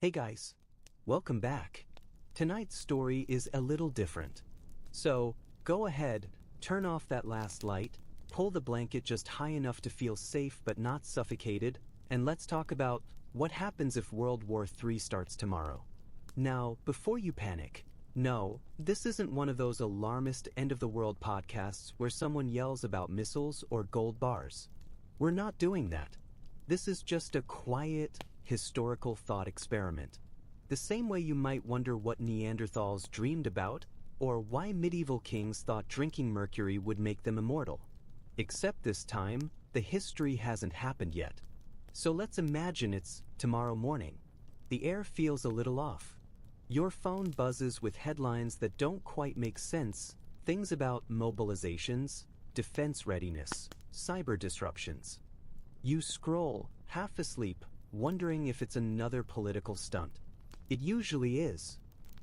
Hey guys, welcome back. Tonight's story is a little different. So, go ahead, turn off that last light, pull the blanket just high enough to feel safe but not suffocated, and let's talk about what happens if World War III starts tomorrow. Now, before you panic, no, this isn't one of those alarmist end-of-the-world podcasts where someone yells about missiles or gold bars. We're not doing that. This is just a quiet, historical thought experiment. The same way you might wonder what Neanderthals dreamed about, or why medieval kings thought drinking mercury would make them immortal. Except this time, the history hasn't happened yet. So let's imagine it's tomorrow morning. The air feels a little off. Your phone buzzes with headlines that don't quite make sense, things about mobilizations, defense readiness, cyber disruptions. You scroll, half asleep, wondering if it's another political stunt. It usually is.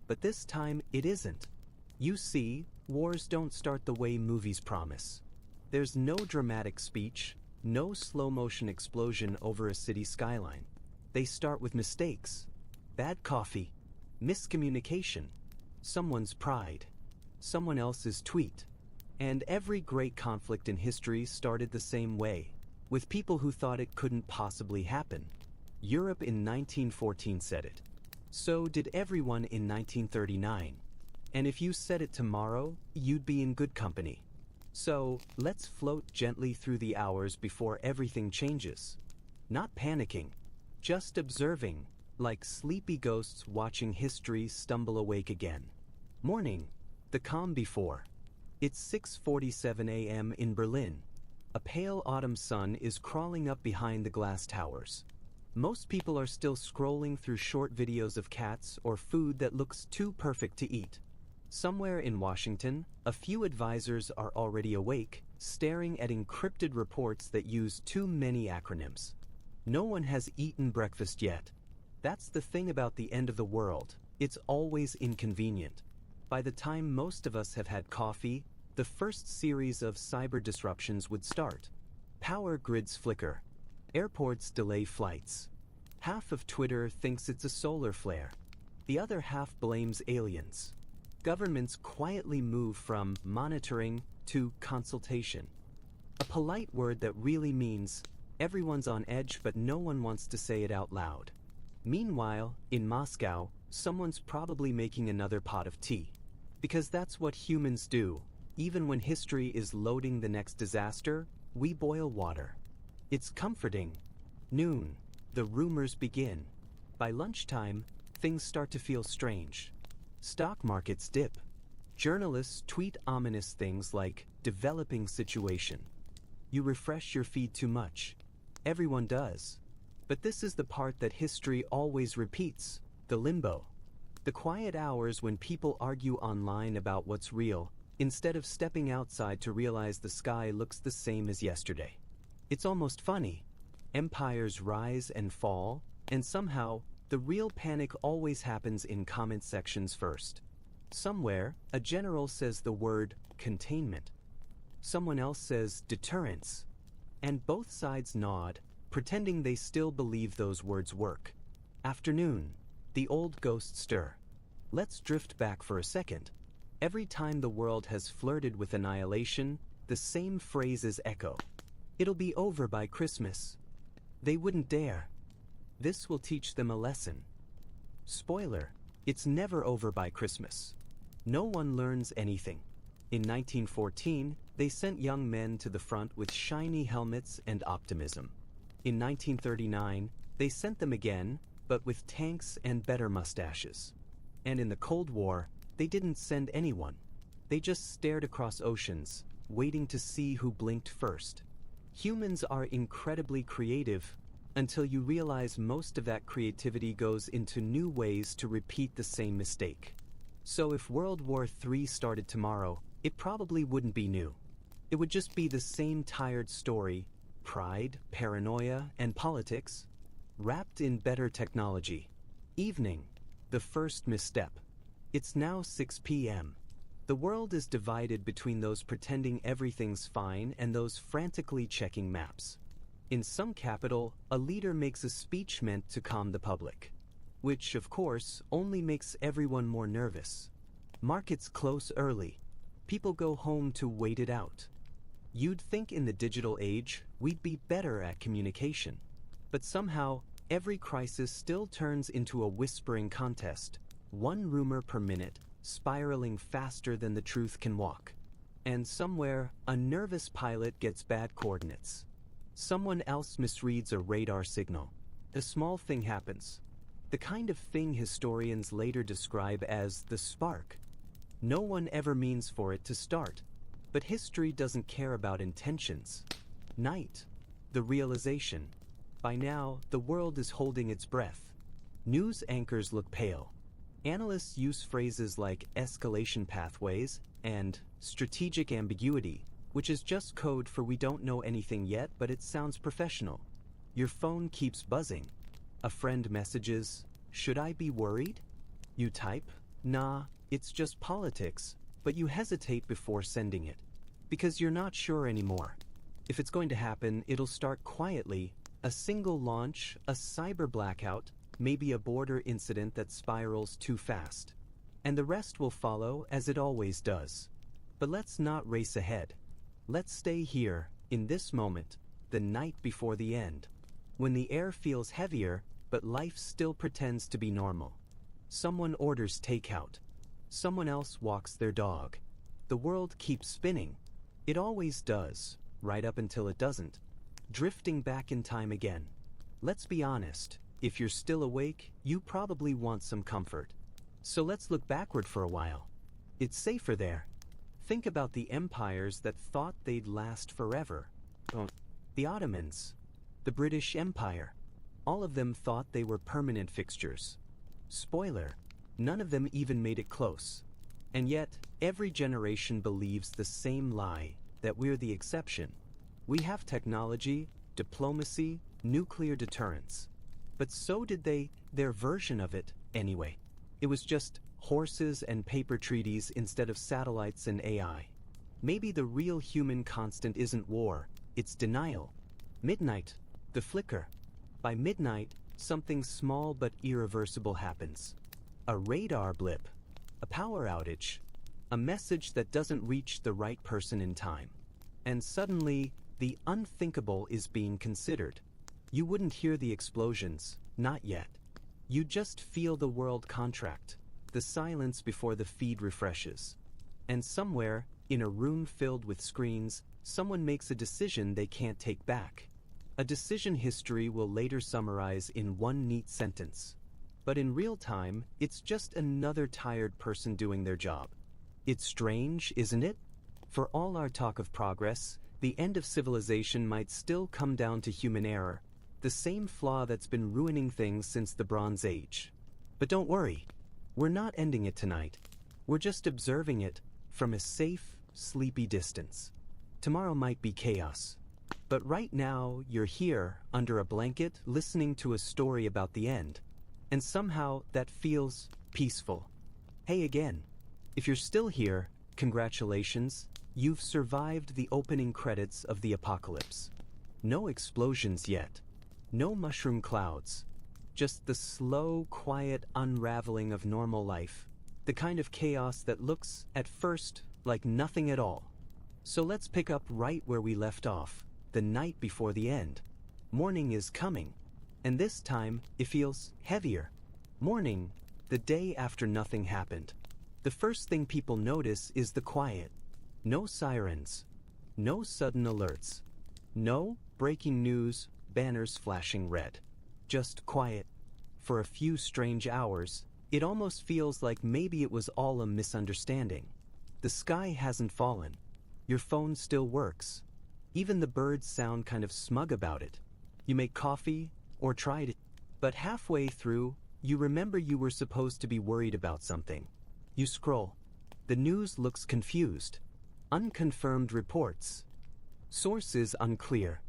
But this time, it isn't. You see, wars don't start the way movies promise. There's no dramatic speech, no slow-motion explosion over a city skyline. They start with mistakes. Bad coffee. Miscommunication. Someone's pride. Someone else's tweet. And every great conflict in history started the same way, with people who thought it couldn't possibly happen. Europe in 1914 said it. So did everyone in 1939. And if you said it tomorrow, you'd be in good company. So, let's float gently through the hours before everything changes. Not panicking, just observing, like sleepy ghosts watching history stumble awake again. Morning, the calm before. It's 6:47 a.m. in Berlin. A pale autumn sun is crawling up behind the glass towers. Most people are still scrolling through short videos of cats or food that looks too perfect to eat. Somewhere in Washington, a few advisors are already awake, staring at encrypted reports that use too many acronyms. No one has eaten breakfast yet. That's the thing about the end of the world. It's always inconvenient. By the time most of us have had coffee, the first series of cyber disruptions would start. Power grids flicker. Airports delay flights. Half of Twitter thinks it's a solar flare. The other half blames aliens. Governments quietly move from monitoring to consultation. A polite word that really means everyone's on edge but no one wants to say it out loud. Meanwhile, in Moscow, someone's probably making another pot of tea. Because that's what humans do. Even when history is loading the next disaster, we boil water. It's comforting. Noon, the rumors begin. By lunchtime, things start to feel strange. Stock markets dip. Journalists tweet ominous things like, developing situation. You refresh your feed too much. Everyone does. But this is the part that history always repeats, the limbo. The quiet hours when people argue online about what's real, instead of stepping outside to realize the sky looks the same as yesterday. It's almost funny. Empires rise and fall, and somehow, the real panic always happens in comment sections first. Somewhere, a general says the word containment. Someone else says deterrence. And both sides nod, pretending they still believe those words work. Afternoon, the old ghosts stir. Let's drift back for a second. Every time the world has flirted with annihilation, the same phrases echo. It'll be over by Christmas. They wouldn't dare. This will teach them a lesson. Spoiler, it's never over by Christmas. No one learns anything. In 1914, they sent young men to the front with shiny helmets and optimism. In 1939, they sent them again, but with tanks and better mustaches. And in the Cold War, they didn't send anyone. They just stared across oceans, waiting to see who blinked first. Humans are incredibly creative until you realize most of that creativity goes into new ways to repeat the same mistake. So if World War III started tomorrow, it probably wouldn't be new. It would just be the same tired story, pride, paranoia, and politics, wrapped in better technology. Evening, the first misstep. It's now 6 p.m. The world is divided between those pretending everything's fine and those frantically checking maps. In some capital, a leader makes a speech meant to calm the public. which, of course, only makes everyone more nervous. Markets close early. People go home to wait it out. You'd think in the digital age, we'd be better at communication. But somehow, every crisis still turns into a whispering contest, one rumor per minute, spiraling faster than the truth can walk. And somewhere, a nervous pilot gets bad coordinates. Someone else misreads a radar signal. A small thing happens. The kind of thing historians later describe as the spark. No one ever means for it to start, but history doesn't care about intentions. Night. The realization. By now, the world is holding its breath. News anchors look pale. Analysts use phrases like escalation pathways and strategic ambiguity, which is just code for we don't know anything yet, but it sounds professional. Your phone keeps buzzing. A friend messages, "Should I be worried?" You type, "Nah, it's just politics," but you hesitate before sending it, because you're not sure anymore. If it's going to happen, it'll start quietly, a single launch, a cyber blackout, maybe a border incident that spirals too fast. And the rest will follow as it always does. But let's not race ahead. Let's stay here, in this moment, the night before the end, when the air feels heavier, but life still pretends to be normal. Someone orders takeout. Someone else walks their dog. The world keeps spinning. It always does, right up until it doesn't, drifting back in time again. Let's be honest, if you're still awake, you probably want some comfort. So let's look backward for a while. It's safer there. Think about the empires that thought they'd last forever. The Ottomans, the British Empire. All of them thought they were permanent fixtures. Spoiler, none of them even made it close. And yet, every generation believes the same lie, that we're the exception. We have technology, diplomacy, nuclear deterrence. But so did they, their version of it, anyway. It was just horses and paper treaties instead of satellites and AI. Maybe the real human constant isn't war, it's denial. Midnight, the flicker. By midnight, something small but irreversible happens. A radar blip, a power outage, a message that doesn't reach the right person in time. And suddenly, the unthinkable is being considered. You wouldn't hear the explosions, not yet. You just feel the world contract, the silence before the feed refreshes. And somewhere, in a room filled with screens, someone makes a decision they can't take back. A decision history will later summarize in one neat sentence. But in real time, it's just another tired person doing their job. It's strange, isn't it? For all our talk of progress, the end of civilization might still come down to human error, the same flaw that's been ruining things since the Bronze Age. But don't worry, we're not ending it tonight. We're just observing it from a safe, sleepy distance. Tomorrow might be chaos. But right now, you're here, under a blanket, listening to a story about the end. And somehow, that feels peaceful. Hey again, if you're still here, congratulations, you've survived the opening credits of the apocalypse. No explosions yet. No mushroom clouds. Just the slow, quiet unraveling of normal life. The kind of chaos that looks, at first, like nothing at all. So let's pick up right where we left off. The night before the end. Morning is coming, and this time it feels heavier. Morning, the day after nothing happened. The first thing people notice is the quiet. No sirens, no sudden alerts, no breaking news, banners flashing red. Just quiet. For a few strange hours, it almost feels like maybe it was all a misunderstanding. The sky hasn't fallen. Your phone still works. Even the birds sound kind of smug about it. You make coffee, or tried it, but halfway through, you remember you were supposed to be worried about something. You scroll. The news looks confused. Unconfirmed reports. Sources unclear.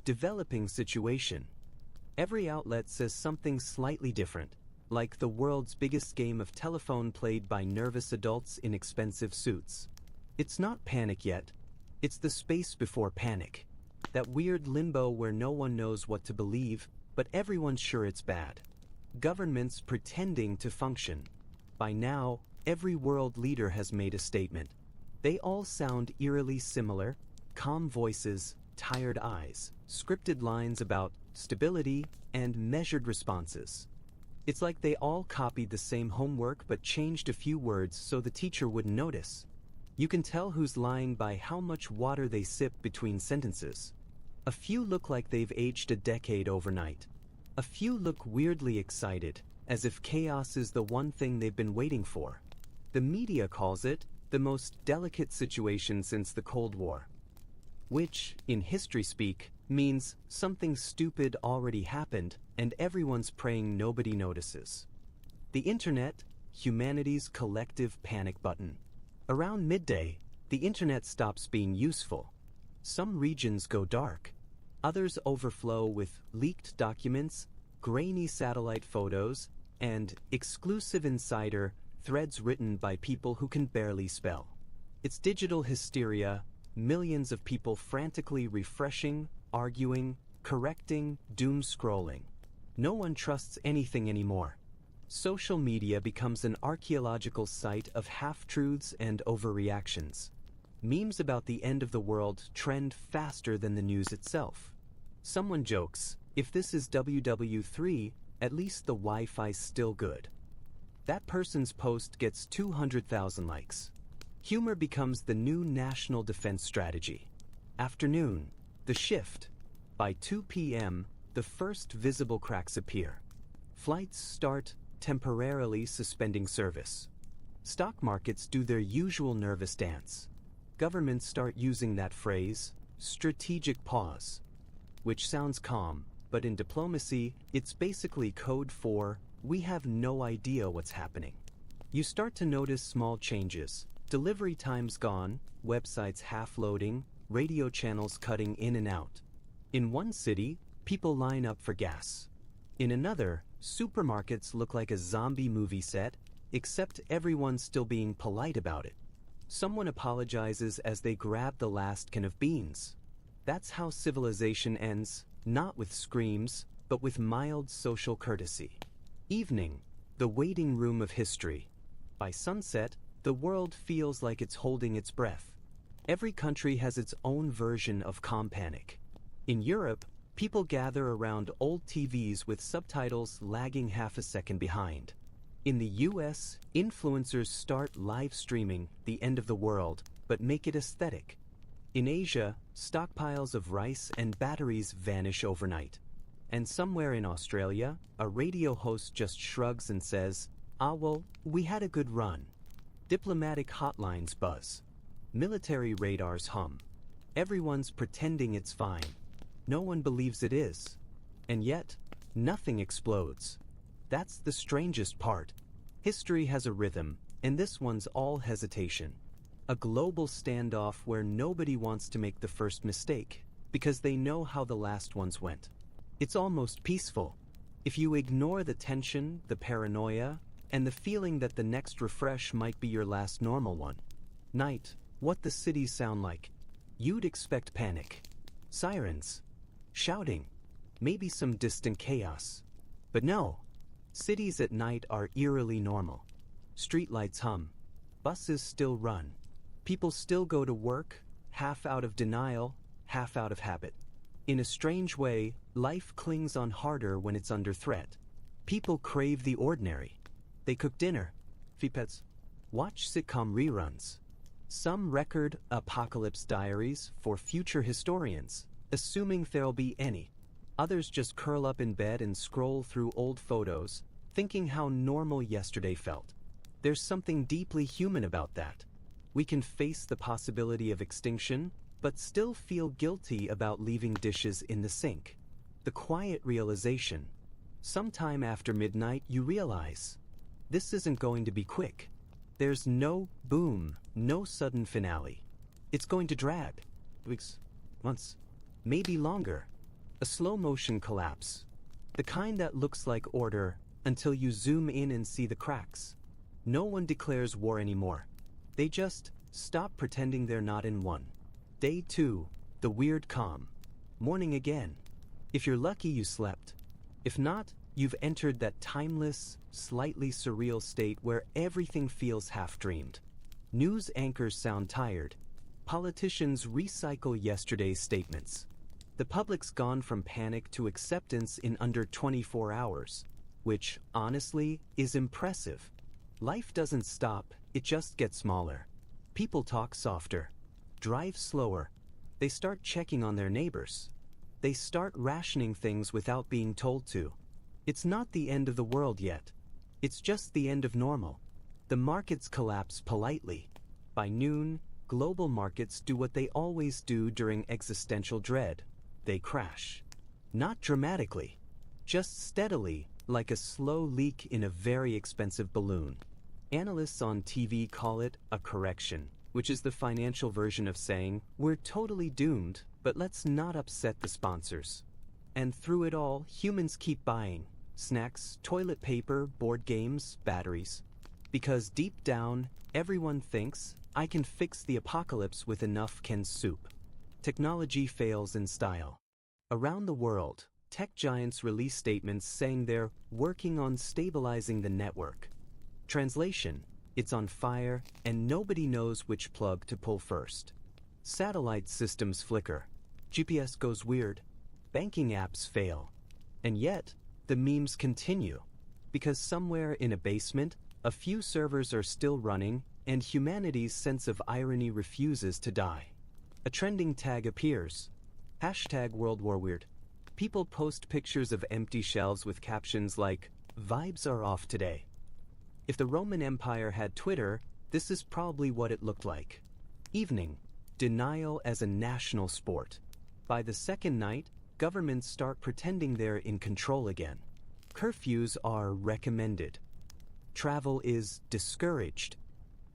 Developing situation. Every outlet says something slightly different, like the world's biggest game of telephone played by nervous adults in expensive suits. It's not panic yet. It's the space before panic. That weird limbo where no one knows what to believe, but everyone's sure it's bad. governments pretending to function. By now, every world leader has made a statement. They all sound eerily similar: calm voices, tired eyes, scripted lines about stability, and measured responses. It's like they all copied the same homework but changed a few words so the teacher wouldn't notice. You can tell who's lying by how much water they sip between sentences. A few look like they've aged a decade overnight. A few look weirdly excited, as if chaos is the one thing they've been waiting for. The media calls it the most delicate situation since the Cold War. Which, in history speak, means something stupid already happened and everyone's praying nobody notices. The internet, humanity's collective panic button. Around midday, the internet stops being useful. Some regions go dark. Others overflow with leaked documents, grainy satellite photos, and exclusive insider threads written by people who can barely spell. It's digital hysteria, millions of people frantically refreshing, arguing, correcting, doom scrolling. No one trusts anything anymore. Social media becomes an archaeological site of half-truths and overreactions. Memes about the end of the world trend faster than the news itself. Someone jokes, if this is WW3, at least the Wi-Fi's still good. That person's post gets 200,000 likes. Humor becomes the new national defense strategy. Afternoon, the shift. By 2 p.m., the first visible cracks appear. Flights start temporarily suspending service. Stock markets do their usual nervous dance. Governments start using that phrase, strategic pause, which sounds calm, but in diplomacy, it's basically code for, we have no idea what's happening. You start to notice small changes. Delivery times gone, websites half-loading, radio channels cutting in and out. In one city, people line up for gas. In another, supermarkets look like a zombie movie set, except everyone's still being polite about it. Someone apologizes as they grab the last can of beans. That's how civilization ends, not with screams, but with mild social courtesy. Evening, the waiting room of history. By sunset, the world feels like it's holding its breath. Every country has its own version of calm panic. In Europe, people gather around old TVs with subtitles lagging half a second behind. In the US, influencers start live streaming the end of the world, but make it aesthetic. In Asia, stockpiles of rice and batteries vanish overnight. And somewhere in Australia, a radio host just shrugs and says, "Ah well, we had a good run." Diplomatic hotlines buzz. Military radars hum. Everyone's pretending it's fine. No one believes it is. And yet, nothing explodes. That's the strangest part. History has a rhythm, and this one's all hesitation. A global standoff where nobody wants to make the first mistake, because they know how the last ones went. It's almost peaceful. If you ignore the tension, the paranoia, and the feeling that the next refresh might be your last normal one. Night, what the cities sound like. You'd expect panic. Sirens. Shouting. Maybe some distant chaos. But no. Cities at night are eerily normal. Streetlights hum. Buses still run. People still go to work, half out of denial, half out of habit. In a strange way, life clings on harder when it's under threat. People crave the ordinary. They cook dinner, feed pets, watch sitcom reruns. Some record apocalypse diaries for future historians, assuming there'll be any. Others just curl up in bed and scroll through old photos, thinking how normal yesterday felt. There's something deeply human about that. We can face the possibility of extinction, but still feel guilty about leaving dishes in the sink. The quiet realization. Sometime after midnight, you realize, this isn't going to be quick. There's no boom, no sudden finale. It's going to drag. Weeks, months, maybe longer. A slow-motion collapse. The kind that looks like order until you zoom in and see the cracks. No one declares war anymore. They just stop pretending they're not in one. Day 2, the weird calm. Morning again. If you're lucky, you slept. If not, you've entered that timeless, slightly surreal state where everything feels half-dreamed. News anchors sound tired. Politicians recycle yesterday's statements. The public's gone from panic to acceptance in under 24 hours, which, honestly, is impressive. Life doesn't stop, it just gets smaller. People talk softer, drive slower. They start checking on their neighbors. They start rationing things without being told to. It's not the end of the world yet. It's just the end of normal. The markets collapse politely. By noon, global markets do what they always do during existential dread. They crash. Not dramatically, just steadily, like a slow leak in a very expensive balloon. Analysts on TV call it a correction, which is the financial version of saying, we're totally doomed, but let's not upset the sponsors. And through it all, humans keep buying snacks, toilet paper, board games, batteries. Because deep down, everyone thinks, I can fix the apocalypse with enough canned soup. Technology fails in style. Around the world, tech giants release statements saying they're working on stabilizing the network. Translation: it's on fire, and nobody knows which plug to pull first. Satellite systems flicker. GPS goes weird. Banking apps fail. And yet, the memes continue. Because somewhere in a basement, a few servers are still running, and humanity's sense of irony refuses to die. A trending tag appears. #WorldWarWeird. People post pictures of empty shelves with captions like, "Vibes are off today." If the Roman Empire had Twitter, this is probably what it looked like. Evening. Denial as a national sport. By the second night, governments start pretending they're in control again. Curfews are recommended. Travel is discouraged.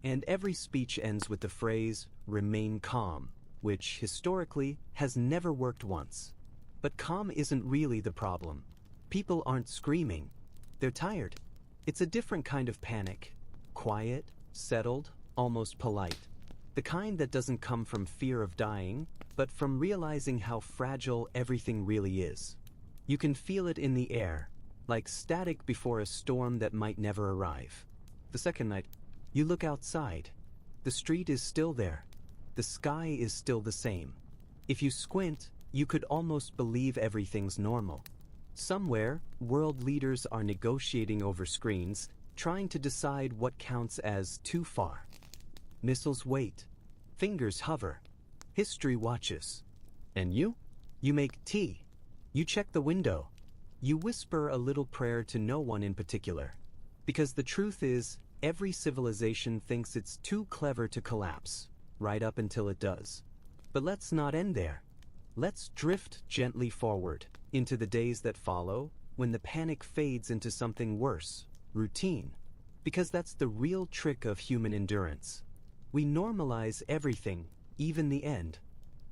And every speech ends with the phrase, "remain calm," which, historically, has never worked once. But calm isn't really the problem. People aren't screaming. They're tired. It's a different kind of panic. Quiet, settled, almost polite. The kind that doesn't come from fear of dying, but from realizing how fragile everything really is. You can feel it in the air, like static before a storm that might never arrive. The second night, you look outside. The street is still there. The sky is still the same. If you squint, you could almost believe everything's normal. Somewhere, world leaders are negotiating over screens, trying to decide what counts as too far. Missiles wait. Fingers hover. History watches. And you? You make tea. You check the window. You whisper a little prayer to no one in particular. Because the truth is, every civilization thinks it's too clever to collapse, right up until it does. But let's not end there. Let's drift gently forward into the days that follow, when the panic fades into something worse, routine. Because that's the real trick of human endurance. We normalize everything, even the end.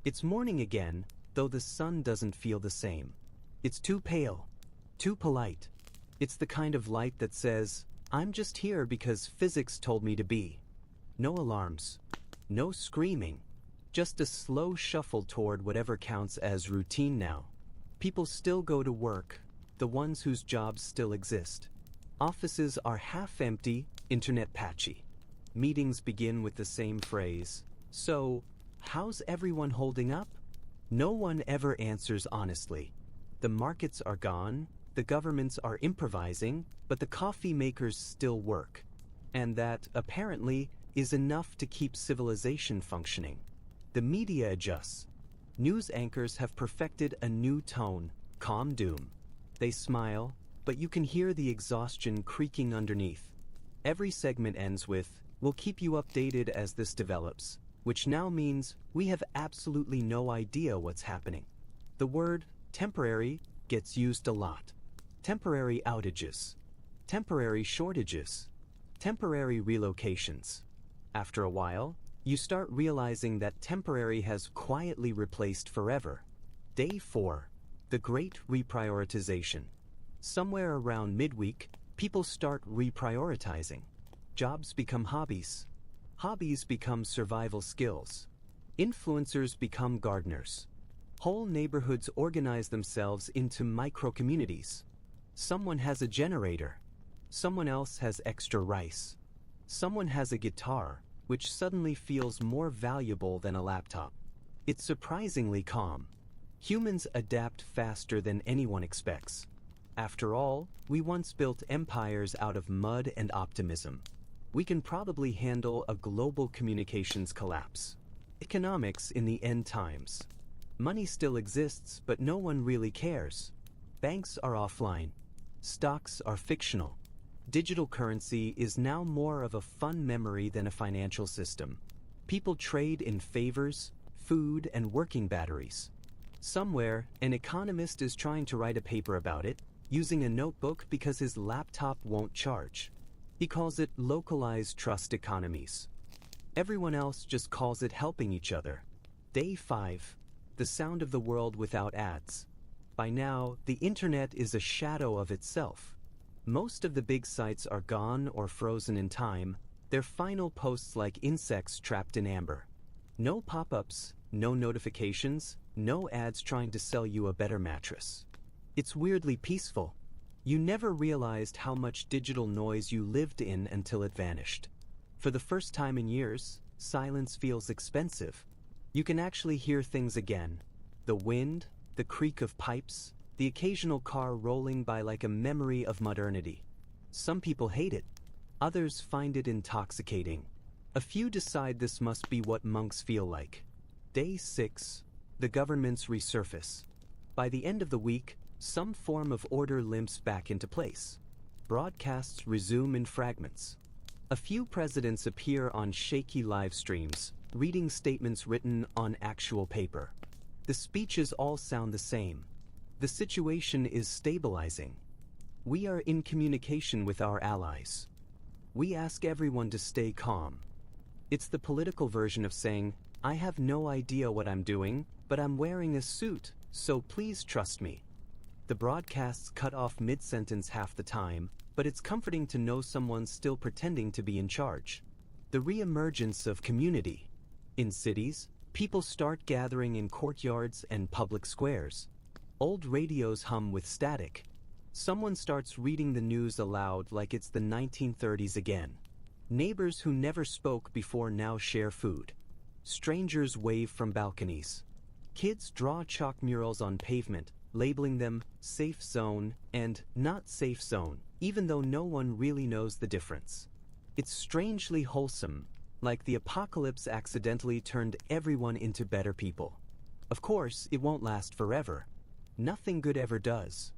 It's morning again, though the sun doesn't feel the same. It's too pale, too polite. It's the kind of light that says, I'm just here because physics told me to be. No alarms, no screaming, just a slow shuffle toward whatever counts as routine now. People still go to work, the ones whose jobs still exist. Offices are half empty, internet patchy. Meetings begin with the same phrase. So, how's everyone holding up? No one ever answers honestly. The markets are gone, the governments are improvising, but the coffee makers still work. And that, apparently, is enough to keep civilization functioning. The media adjusts. News anchors have perfected a new tone, calm doom. They smile, but you can hear the exhaustion creaking underneath. Every segment ends with, "We'll keep you updated as this develops," which now means we have absolutely no idea what's happening. The word temporary gets used a lot. Temporary outages, temporary shortages, temporary relocations. After a while, you start realizing that temporary has quietly replaced forever. Day 4, the Great Reprioritization. Somewhere around midweek, people start reprioritizing. Jobs become hobbies. Hobbies become survival skills. Influencers become gardeners. Whole neighborhoods organize themselves into micro-communities. Someone has a generator. Someone else has extra rice. Someone has a guitar, which suddenly feels more valuable than a laptop. It's surprisingly calm. Humans adapt faster than anyone expects. After all, we once built empires out of mud and optimism. We can probably handle a global communications collapse. Economics in the end times. Money still exists, but no one really cares. Banks are offline. Stocks are fictional. Digital currency is now more of a fun memory than a financial system. People trade in favors, food, and working batteries. Somewhere, an economist is trying to write a paper about it, using a notebook because his laptop won't charge. He calls it localized trust economies. Everyone else just calls it helping each other. Day 5. The sound of the world without ads. By now, the internet is a shadow of itself. Most of the big sites are gone or frozen in time, their final posts like insects trapped in amber. No pop-ups, no notifications, no ads trying to sell you a better mattress. It's weirdly peaceful. You never realized how much digital noise you lived in until it vanished. For the first time in years, silence feels expensive. You can actually hear things again. The wind, the creak of pipes, the occasional car rolling by like a memory of modernity. Some people hate it. Others find it intoxicating. A few decide this must be what monks feel like. Day 6. The governments resurface. By the end of the week, some form of order limps back into place. Broadcasts resume in fragments. A few presidents appear on shaky live streams, reading statements written on actual paper. The speeches all sound the same. The situation is stabilizing. We are in communication with our allies. We ask everyone to stay calm. It's the political version of saying, I have no idea what I'm doing, but I'm wearing a suit, so please trust me. The broadcasts cut off mid-sentence half the time, but it's comforting to know someone's still pretending to be in charge. The re-emergence of community. In cities, people start gathering in courtyards and public squares. Old radios hum with static. Someone starts reading the news aloud like it's the 1930s again. Neighbors who never spoke before now share food. Strangers wave from balconies. Kids draw chalk murals on pavement, labeling them safe zone and not safe zone, even though no one really knows the difference. It's strangely wholesome, like the apocalypse accidentally turned everyone into better people. Of course, it won't last forever. Nothing good ever does.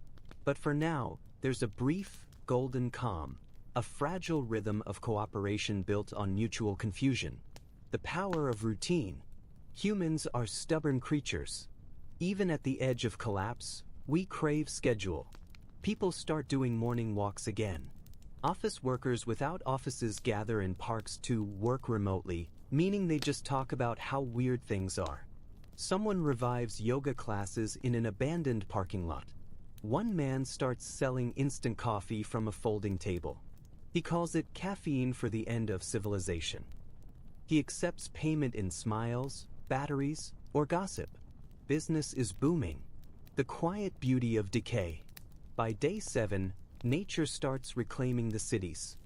But for now, there's a brief, golden calm, a fragile rhythm of cooperation built on mutual confusion. The power of routine. Humans are stubborn creatures. Even at the edge of collapse, we crave schedule. People start doing morning walks again. Office workers without offices gather in parks to work remotely, meaning they just talk about how weird things are. Someone revives yoga classes in an abandoned parking lot. One man starts selling instant coffee from a folding table. He calls it caffeine for the end of civilization. He accepts payment in smiles, batteries, or gossip. Business is booming. The quiet beauty of decay. By day 7, nature starts reclaiming the cities.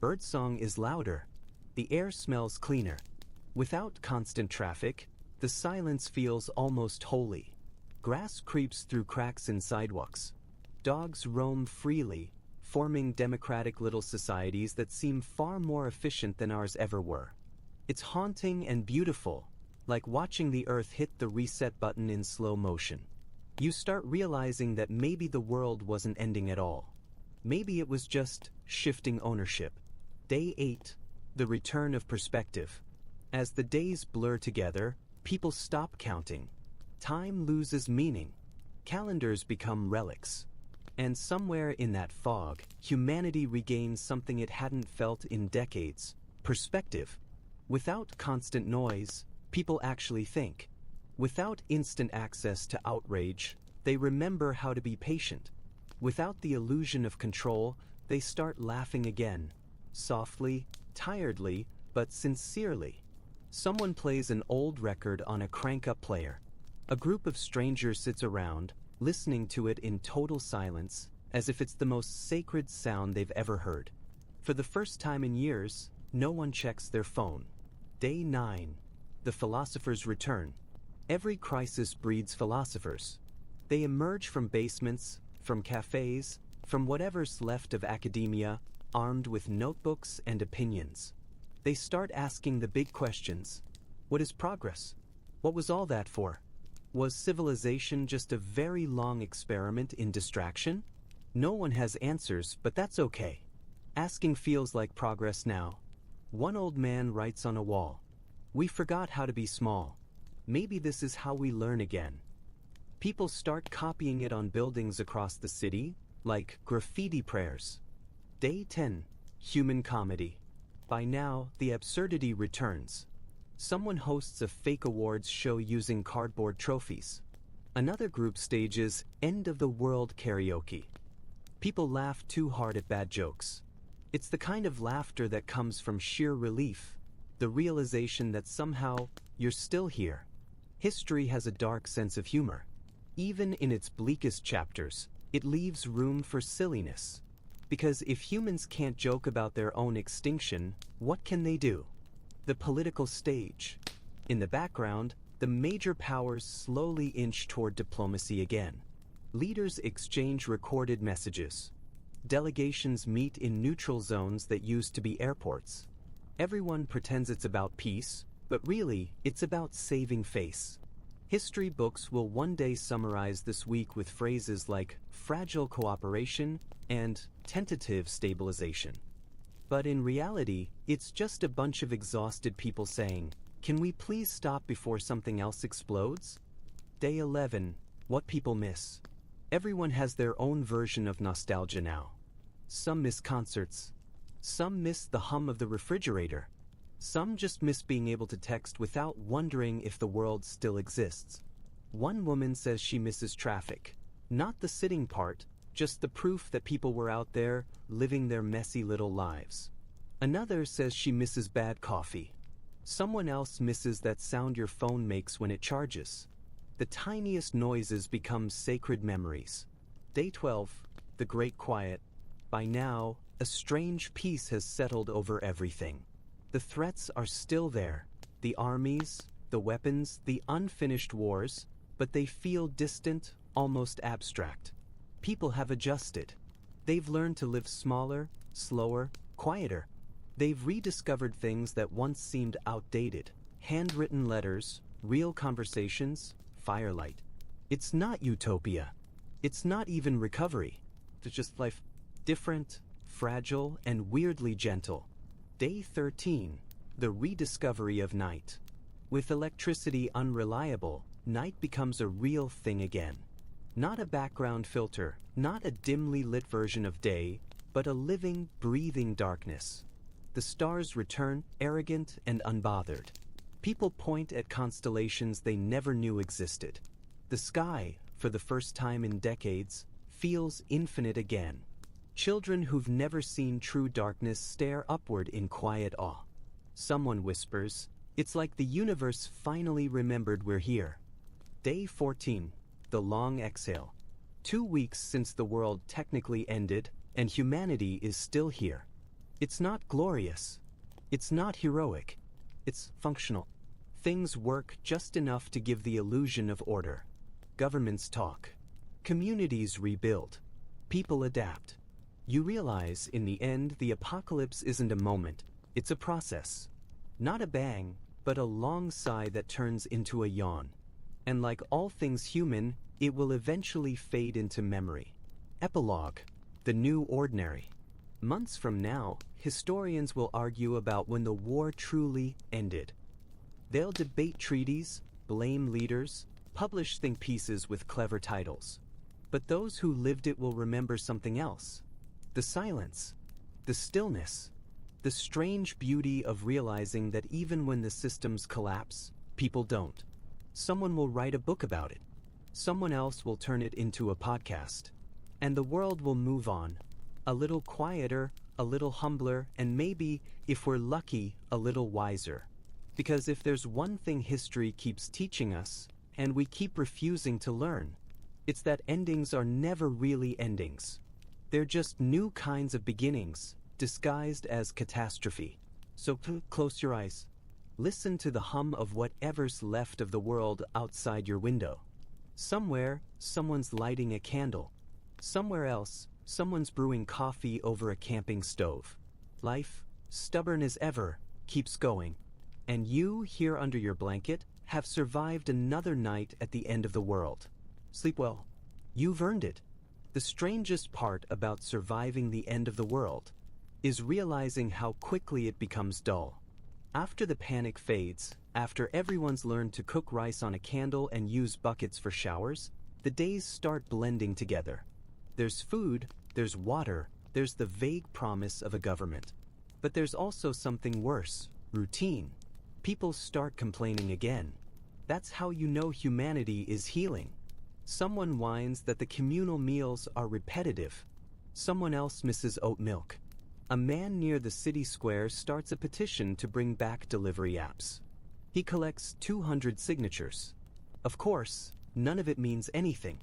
Birdsong is louder. The air smells cleaner. Without constant traffic, the silence feels almost holy. Grass creeps through cracks in sidewalks. Dogs roam freely, forming democratic little societies that seem far more efficient than ours ever were. It's haunting and beautiful, like watching the earth hit the reset button in slow motion. You start realizing that maybe the world wasn't ending at all. Maybe it was just shifting ownership. Day 8, the return of perspective. As the days blur together, people stop counting. Time loses meaning. Calendars become relics. And somewhere in that fog, humanity regains something it hadn't felt in decades: perspective. Without constant noise, people actually think. Without instant access to outrage, they remember how to be patient. Without the illusion of control, they start laughing again. Softly, tiredly, but sincerely. Someone plays an old record on a crank-up player. A group of strangers sits around, listening to it in total silence, as if it's the most sacred sound they've ever heard. For the first time in years, no one checks their phone. Day 9. The philosophers return. Every crisis breeds philosophers. They emerge from basements, from cafes, from whatever's left of academia, armed with notebooks and opinions. They start asking the big questions. What is progress? What was all that for? Was civilization just a very long experiment in distraction? No one has answers, but that's okay. Asking feels like progress now. One old man writes on a wall, "We forgot how to be small. Maybe this is how we learn again." People start copying it on buildings across the city, like graffiti prayers. Day 10. Human comedy. By now, the absurdity returns. Someone hosts a fake awards show using cardboard trophies. Another group stages end-of-the-world karaoke. People laugh too hard at bad jokes. It's the kind of laughter that comes from sheer relief, the realization that somehow you're still here. History has a dark sense of humor. Even in its bleakest chapters, it leaves room for silliness. Because if humans can't joke about their own extinction, what can they do? The political stage. In the background, the major powers slowly inch toward diplomacy again. Leaders exchange recorded messages. Delegations meet in neutral zones that used to be airports. Everyone pretends it's about peace, but really, it's about saving face. History books will one day summarize this week with phrases like fragile cooperation and tentative stabilization. But in reality, it's just a bunch of exhausted people saying, "Can we please stop before something else explodes?" Day 11. What people miss. Everyone has their own version of nostalgia now. Some miss concerts. Some miss the hum of the refrigerator. Some just miss being able to text without wondering if the world still exists. One woman says she misses traffic. Not the sitting part, just the proof that people were out there living their messy little lives. Another says she misses bad coffee. Someone else misses that sound your phone makes when it charges. The tiniest noises become sacred memories. Day 12. The Great Quiet. By now, a strange peace has settled over everything. The threats are still there. The armies, the weapons, the unfinished wars, but they feel distant, almost abstract. People have adjusted. They've learned to live smaller, slower, quieter. They've rediscovered things that once seemed outdated. Handwritten letters, real conversations, firelight. It's not utopia. It's not even recovery. It's just life, different, fragile, and weirdly gentle. Day 13. The rediscovery of night. With electricity unreliable, night becomes a real thing again. Not a background filter, not a dimly lit version of day, but a living, breathing darkness. The stars return, arrogant and unbothered. People point at constellations they never knew existed. The sky, for the first time in decades, feels infinite again. Children who've never seen true darkness stare upward in quiet awe. Someone whispers, "It's like the universe finally remembered we're here." Day 14. The long exhale. 2 weeks since the world technically ended, and humanity is still here. It's not glorious. It's not heroic. It's functional. Things work just enough to give the illusion of order. Governments talk. Communities rebuild. People adapt. You realize, in the end, the apocalypse isn't a moment. It's a process. Not a bang, but a long sigh that turns into a yawn. And like all things human, it will eventually fade into memory. Epilogue. The new ordinary. Months from now, historians will argue about when the war truly ended. They'll debate treaties, blame leaders, publish think pieces with clever titles. But those who lived it will remember something else. The silence, the stillness, the strange beauty of realizing that even when the systems collapse, people don't. Someone will write a book about it. Someone else will turn it into a podcast. And the world will move on. A little quieter, a little humbler, and maybe, if we're lucky, a little wiser. Because if there's one thing history keeps teaching us, and we keep refusing to learn, it's that endings are never really endings. They're just new kinds of beginnings, disguised as catastrophe. So close your eyes. Listen to the hum of whatever's left of the world outside your window. Somewhere, someone's lighting a candle. Somewhere else, someone's brewing coffee over a camping stove. Life, stubborn as ever, keeps going. And you, here under your blanket, have survived another night at the end of the world. Sleep well. You've earned it. The strangest part about surviving the end of the world is realizing how quickly it becomes dull. After the panic fades, after everyone's learned to cook rice on a candle and use buckets for showers, the days start blending together. There's food, there's water, there's the vague promise of a government. But there's also something worse, routine. People start complaining again. That's how you know humanity is healing. Someone whines that the communal meals are repetitive. Someone else misses oat milk. A man near the city square starts a petition to bring back delivery apps. He collects 200 signatures. Of course, none of it means anything.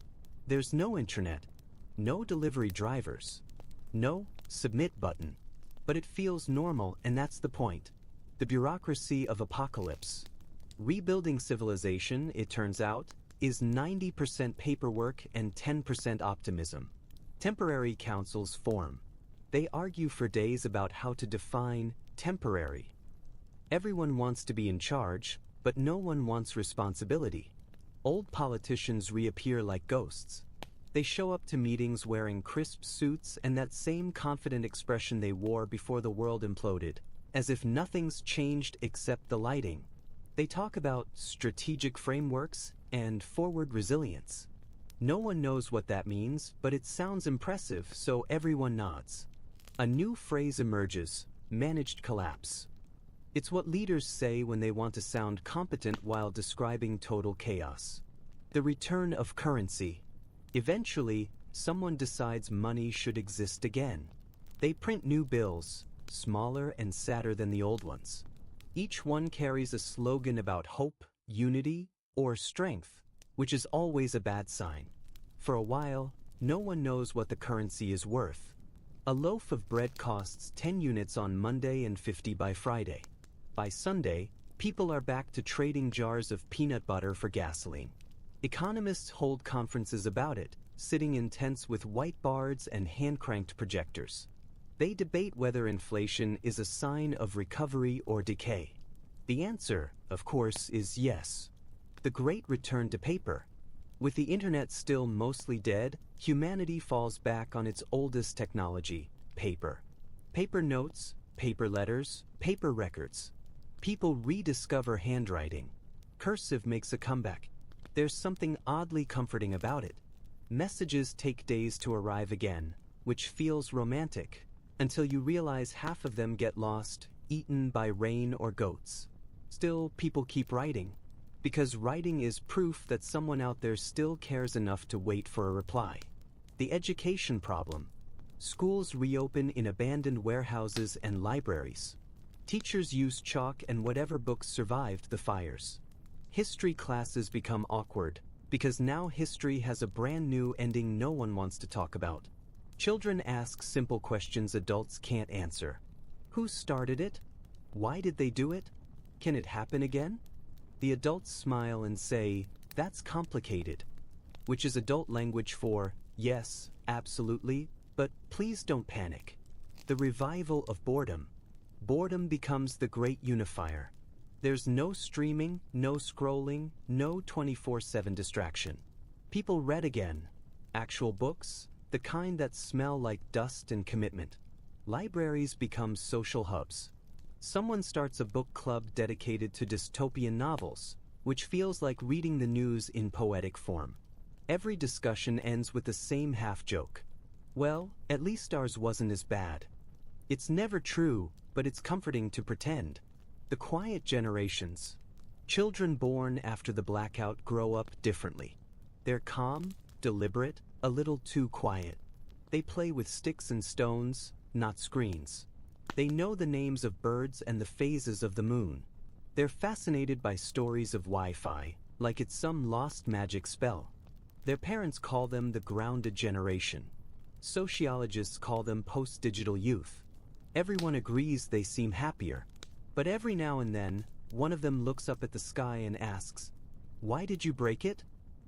There's no internet, no delivery drivers, no submit button. But it feels normal, and that's the point. The bureaucracy of apocalypse. Rebuilding civilization, it turns out, is 90% paperwork and 10% optimism. Temporary councils form. They argue for days about how to define temporary. Everyone wants to be in charge, but no one wants responsibility. Old politicians reappear like ghosts. They show up to meetings wearing crisp suits and that same confident expression they wore before the world imploded, as if nothing's changed except the lighting. They talk about strategic frameworks and forward resilience. No one knows what that means, but it sounds impressive, so everyone nods. A new phrase emerges, managed collapse. It's what leaders say when they want to sound competent while describing total chaos. The return of currency. Eventually, someone decides money should exist again. They print new bills, smaller and sadder than the old ones. Each one carries a slogan about hope, unity, or strength, which is always a bad sign. For a while, no one knows what the currency is worth. A loaf of bread costs 10 units on Monday and 50 by Friday. By Sunday, people are back to trading jars of peanut butter for gasoline. Economists hold conferences about it, sitting in tents with whiteboards and hand-cranked projectors. They debate whether inflation is a sign of recovery or decay. The answer, of course, is yes. The great return to paper. With the internet still mostly dead, humanity falls back on its oldest technology, paper. Paper notes, paper letters, paper records. People rediscover handwriting. Cursive makes a comeback. There's something oddly comforting about it. Messages take days to arrive again, which feels romantic, until you realize half of them get lost, eaten by rain or goats. Still, people keep writing, because writing is proof that someone out there still cares enough to wait for a reply. The education problem. Schools reopen in abandoned warehouses and libraries. Teachers use chalk and whatever books survived the fires. History classes become awkward, because now history has a brand new ending no one wants to talk about. Children ask simple questions adults can't answer. Who started it? Why did they do it? Can it happen again? The adults smile and say, "That's complicated," which is adult language for, yes, absolutely, but please don't panic. The revival of boredom. Boredom becomes the great unifier. There's no streaming, no scrolling, no 24/7 distraction. People read again. Actual books, the kind that smell like dust and commitment. Libraries become social hubs. Someone starts a book club dedicated to dystopian novels, which feels like reading the news in poetic form. Every discussion ends with the same half-joke. Well, at least ours wasn't as bad. It's never true, but it's comforting to pretend. The quiet generations. Children born after the blackout grow up differently. They're calm, deliberate, a little too quiet. They play with sticks and stones, not screens. They know the names of birds and the phases of the moon. They're fascinated by stories of Wi-Fi, like it's some lost magic spell. Their parents call them the grounded generation. Sociologists call them post-digital youth. Everyone agrees they seem happier. But every now and then, one of them looks up at the sky and asks, "Why did you break it?"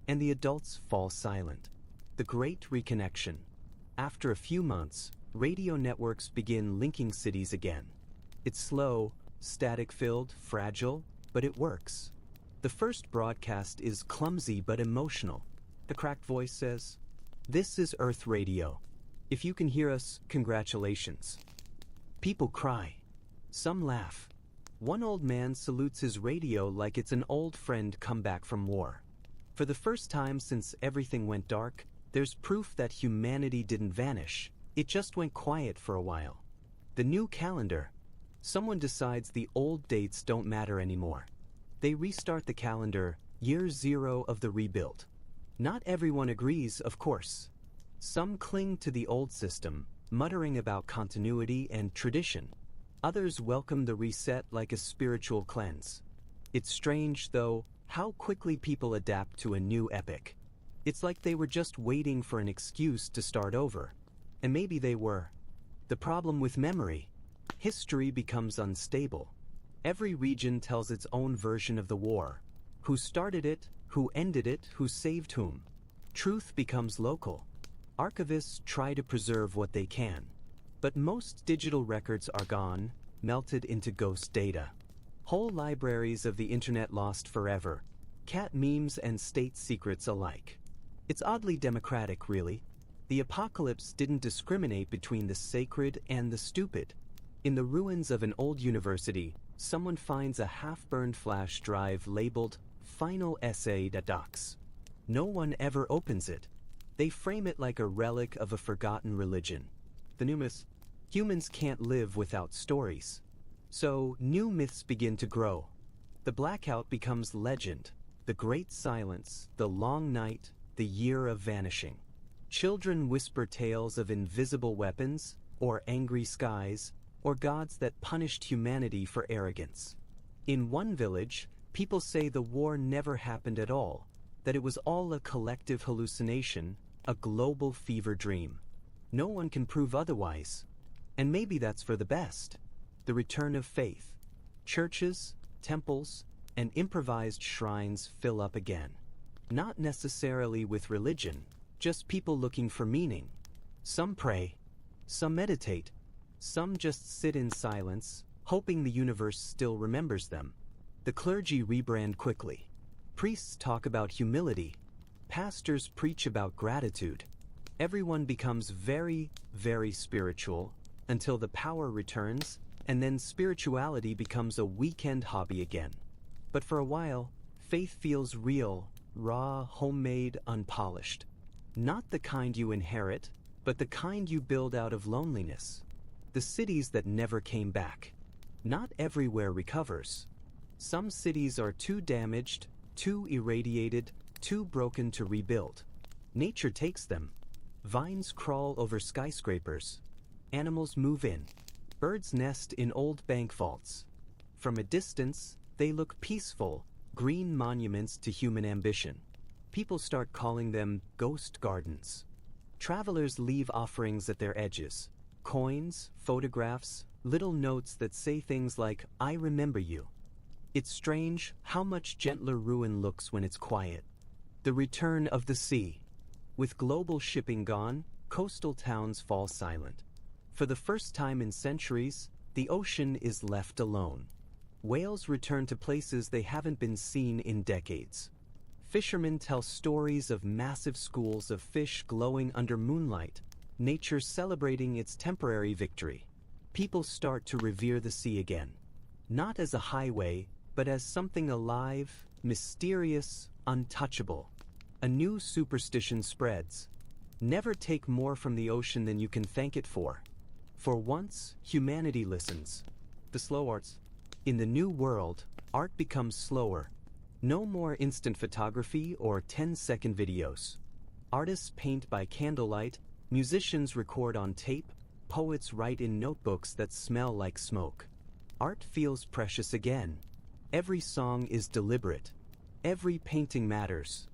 And the adults fall silent. The Great Reconnection. After a few months, radio networks begin linking cities again. It's slow, static-filled, fragile, but it works. The first broadcast is clumsy but emotional. The cracked voice says, "This is Earth Radio. If you can hear us, congratulations." People cry. Some laugh. One old man salutes his radio like it's an old friend come back from war. For the first time since everything went dark, there's proof that humanity didn't vanish. It just went quiet for a while. The new calendar. Someone decides the old dates don't matter anymore. They restart the calendar, year 0 of the rebuild. Not everyone agrees, of course. Some cling to the old system, muttering about continuity and tradition. Others welcome the reset like a spiritual cleanse. It's strange, though, how quickly people adapt to a new epoch. It's like they were just waiting for an excuse to start over. And maybe they were. The problem with memory: history becomes unstable. Every region tells its own version of the war. Who started it, who ended it, who saved whom. Truth becomes local. Archivists try to preserve what they can. But most digital records are gone, melted into ghost data. Whole libraries of the internet lost forever. Cat memes and state secrets alike. It's oddly democratic, really. The apocalypse didn't discriminate between the sacred and the stupid. In the ruins of an old university, someone finds a half-burned flash drive labeled "Final Essay Docs." No one ever opens it. They frame it like a relic of a forgotten religion. The new myth: humans can't live without stories. So new myths begin to grow. The blackout becomes legend. The great silence, the long night, the year of vanishing. Children whisper tales of invisible weapons, or angry skies, or gods that punished humanity for arrogance. In one village, people say the war never happened at all, that it was all a collective hallucination, a global fever dream. No one can prove otherwise. And maybe that's for the best. The return of faith. Churches, temples, and improvised shrines fill up again. Not necessarily with religion, just people looking for meaning. Some pray, some meditate, some just sit in silence, hoping the universe still remembers them. The clergy rebrand quickly. Priests talk about humility. Pastors preach about gratitude. Everyone becomes very, very spiritual until the power returns, and then spirituality becomes a weekend hobby again. But for a while, faith feels real, raw, homemade, unpolished. Not the kind you inherit, but the kind you build out of loneliness. The cities that never came back. Not everywhere recovers. Some cities are too damaged, too irradiated, too broken to rebuild. Nature takes them. Vines crawl over skyscrapers. Animals move in. Birds nest in old bank vaults. From a distance, they look peaceful, green monuments to human ambition. People start calling them ghost gardens. Travelers leave offerings at their edges. Coins, photographs, little notes that say things like, "I remember you." It's strange how much gentler ruin looks when it's quiet. The return of the sea. With global shipping gone, coastal towns fall silent. For the first time in centuries, the ocean is left alone. Whales return to places they haven't been seen in decades. Fishermen tell stories of massive schools of fish glowing under moonlight, nature celebrating its temporary victory. People start to revere the sea again. Not as a highway, but as something alive, mysterious, untouchable. A new superstition spreads. Never take more from the ocean than you can thank it for. For once, humanity listens. The slow arts. In the new world, art becomes slower. No more instant photography or 10-second videos. Artists paint by candlelight, musicians record on tape, poets write in notebooks that smell like smoke. Art feels precious again. Every song is deliberate. Every painting matters.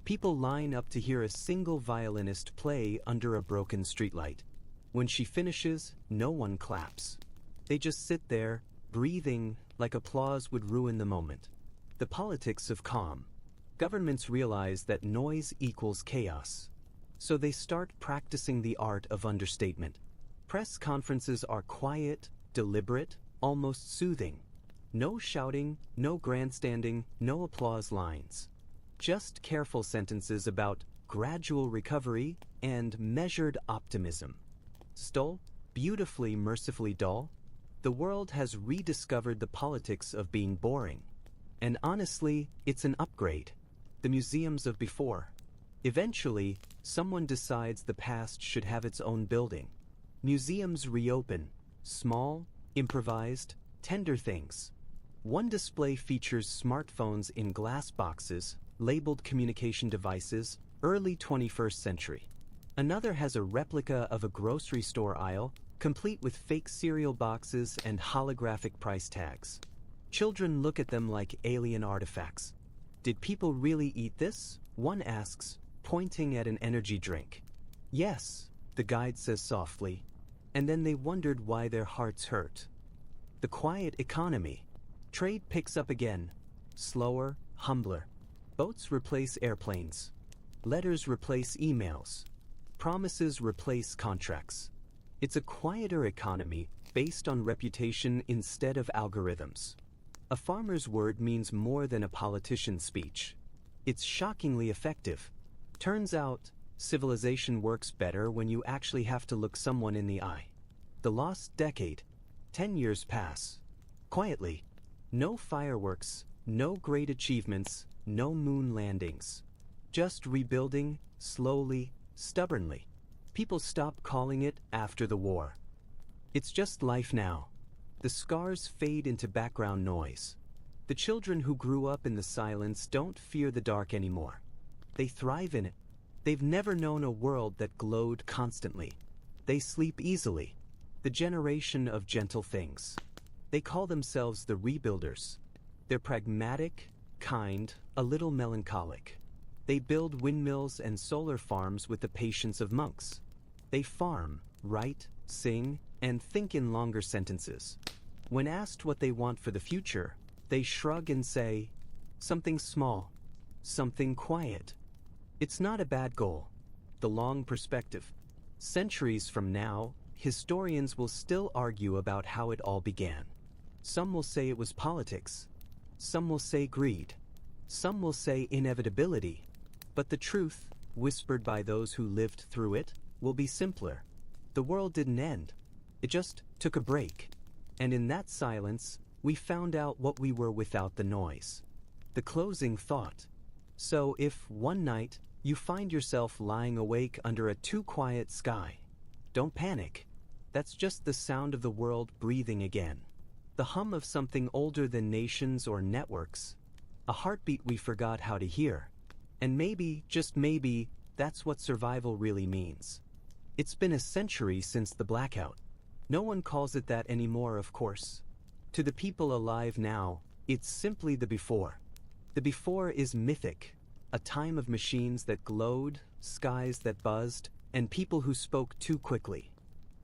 People line up to hear a single violinist play under a broken streetlight. When she finishes, no one claps. They just sit there, breathing, like applause would ruin the moment. The politics of calm. Governments realize that noise equals chaos. So they start practicing the art of understatement. Press conferences are quiet, deliberate, almost soothing. No shouting, no grandstanding, no applause lines. Just careful sentences about gradual recovery and measured optimism. Still, beautifully mercifully dull, the world has rediscovered the politics of being boring. And honestly, it's an upgrade. The museums of before. Eventually, someone decides the past should have its own building. Museums reopen, small, improvised, tender things. One display features smartphones in glass boxes, labeled communication devices, early 21st century. Another has a replica of a grocery store aisle, complete with fake cereal boxes and holographic price tags. Children look at them like alien artifacts. Did people really eat this? One asks, pointing at an energy drink. Yes, the guide says softly, and then they wondered why their hearts hurt. The quiet economy. Trade picks up again, slower, humbler. Boats replace airplanes. Letters replace emails. Promises replace contracts. It's a quieter economy based on reputation instead of algorithms. A farmer's word means more than a politician's speech. It's shockingly effective. Turns out, civilization works better when you actually have to look someone in the eye. The lost decade. 10 years pass. Quietly. No fireworks, no great achievements, no moon landings. Just rebuilding, slowly, stubbornly. People stop calling it after the war. It's just life now. The scars fade into background noise. The children who grew up in the silence don't fear the dark anymore. They thrive in it. They've never known a world that glowed constantly. They sleep easily. The generation of gentle things. They call themselves the rebuilders. They're pragmatic, kind, a little melancholic. They build windmills and solar farms with the patience of monks. They farm, write, sing, and think in longer sentences. When asked what they want for the future, they shrug and say, something small, something quiet. It's not a bad goal. The long perspective. Centuries from now, historians will still argue about how it all began. Some will say it was politics. Some will say greed. Some will say inevitability. But the truth, whispered by those who lived through it, will be simpler. The world didn't end. It just took a break. And in that silence, we found out what we were without the noise. The closing thought. So if, one night, you find yourself lying awake under a too quiet sky, don't panic. That's just the sound of the world breathing again. The hum of something older than nations or networks. A heartbeat we forgot how to hear. And maybe, just maybe, that's what survival really means. It's been a century since the blackout. No one calls it that anymore, of course. To the people alive now, it's simply the before. The before is mythic, a time of machines that glowed, skies that buzzed, and people who spoke too quickly.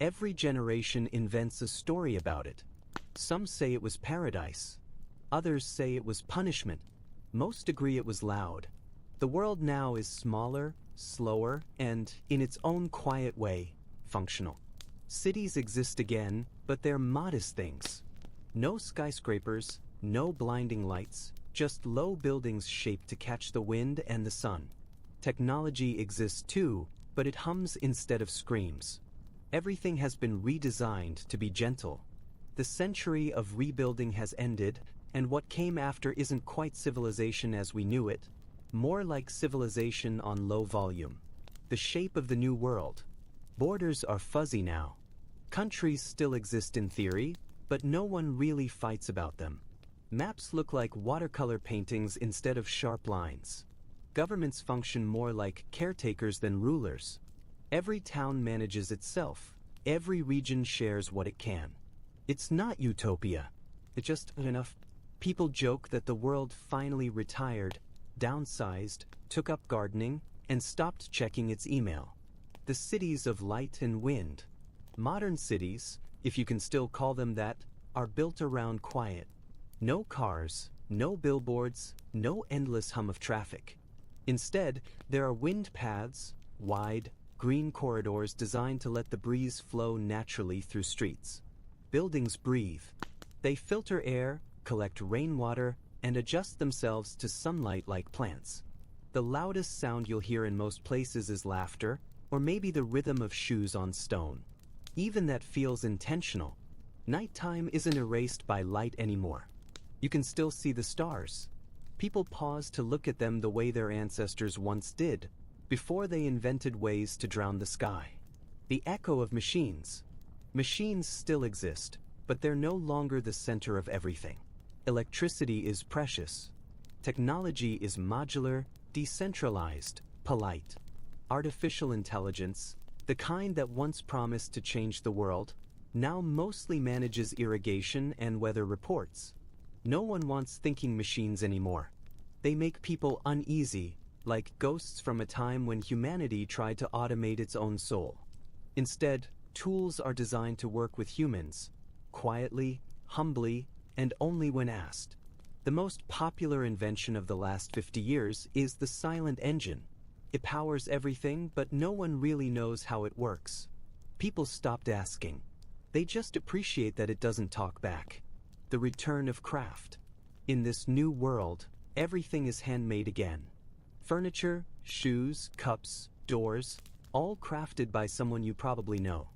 Every generation invents a story about it. Some say it was paradise. Others say it was punishment. Most agree it was loud. The world now is smaller, slower, and, in its own quiet way, functional. Cities exist again, but they're modest things. No skyscrapers, no blinding lights, just low buildings shaped to catch the wind and the sun. Technology exists too, but it hums instead of screams. Everything has been redesigned to be gentle. The century of rebuilding has ended, and what came after isn't quite civilization as we knew it, more like civilization on low volume. The shape of the new world. Borders are fuzzy now. Countries still exist in theory, but no one really fights about them. Maps look like watercolor paintings instead of sharp lines. Governments function more like caretakers than rulers. Every town manages itself. Every region shares what it can. It's not utopia. It's just enough. People joke that the world finally retired, downsized, took up gardening, and stopped checking its email. The cities of light and wind. Modern cities, if you can still call them that, are built around quiet. No cars, no billboards, no endless hum of traffic. Instead, there are wind paths, wide, green corridors designed to let the breeze flow naturally through streets. Buildings breathe. They filter air, collect rainwater, and adjust themselves to sunlight like plants. The loudest sound you'll hear in most places is laughter, or maybe the rhythm of shoes on stone. Even that feels intentional. Nighttime isn't erased by light anymore. You can still see the stars. People pause to look at them the way their ancestors once did, before they invented ways to drown the sky. The echo of machines. Machines still exist, but they're no longer the center of everything. Electricity is precious. Technology is modular, decentralized, polite. Artificial intelligence, the kind that once promised to change the world, now mostly manages irrigation and weather reports. No one wants thinking machines anymore. They make people uneasy, like ghosts from a time when humanity tried to automate its own soul. Instead, tools are designed to work with humans, quietly, humbly, and only when asked. The most popular invention of the last 50 years is the silent engine. It powers everything, but no one really knows how it works. People stopped asking. They just appreciate that it doesn't talk back. The return of craft. In this new world, everything is handmade again. Furniture, shoes, cups, doors, all crafted by someone you probably know.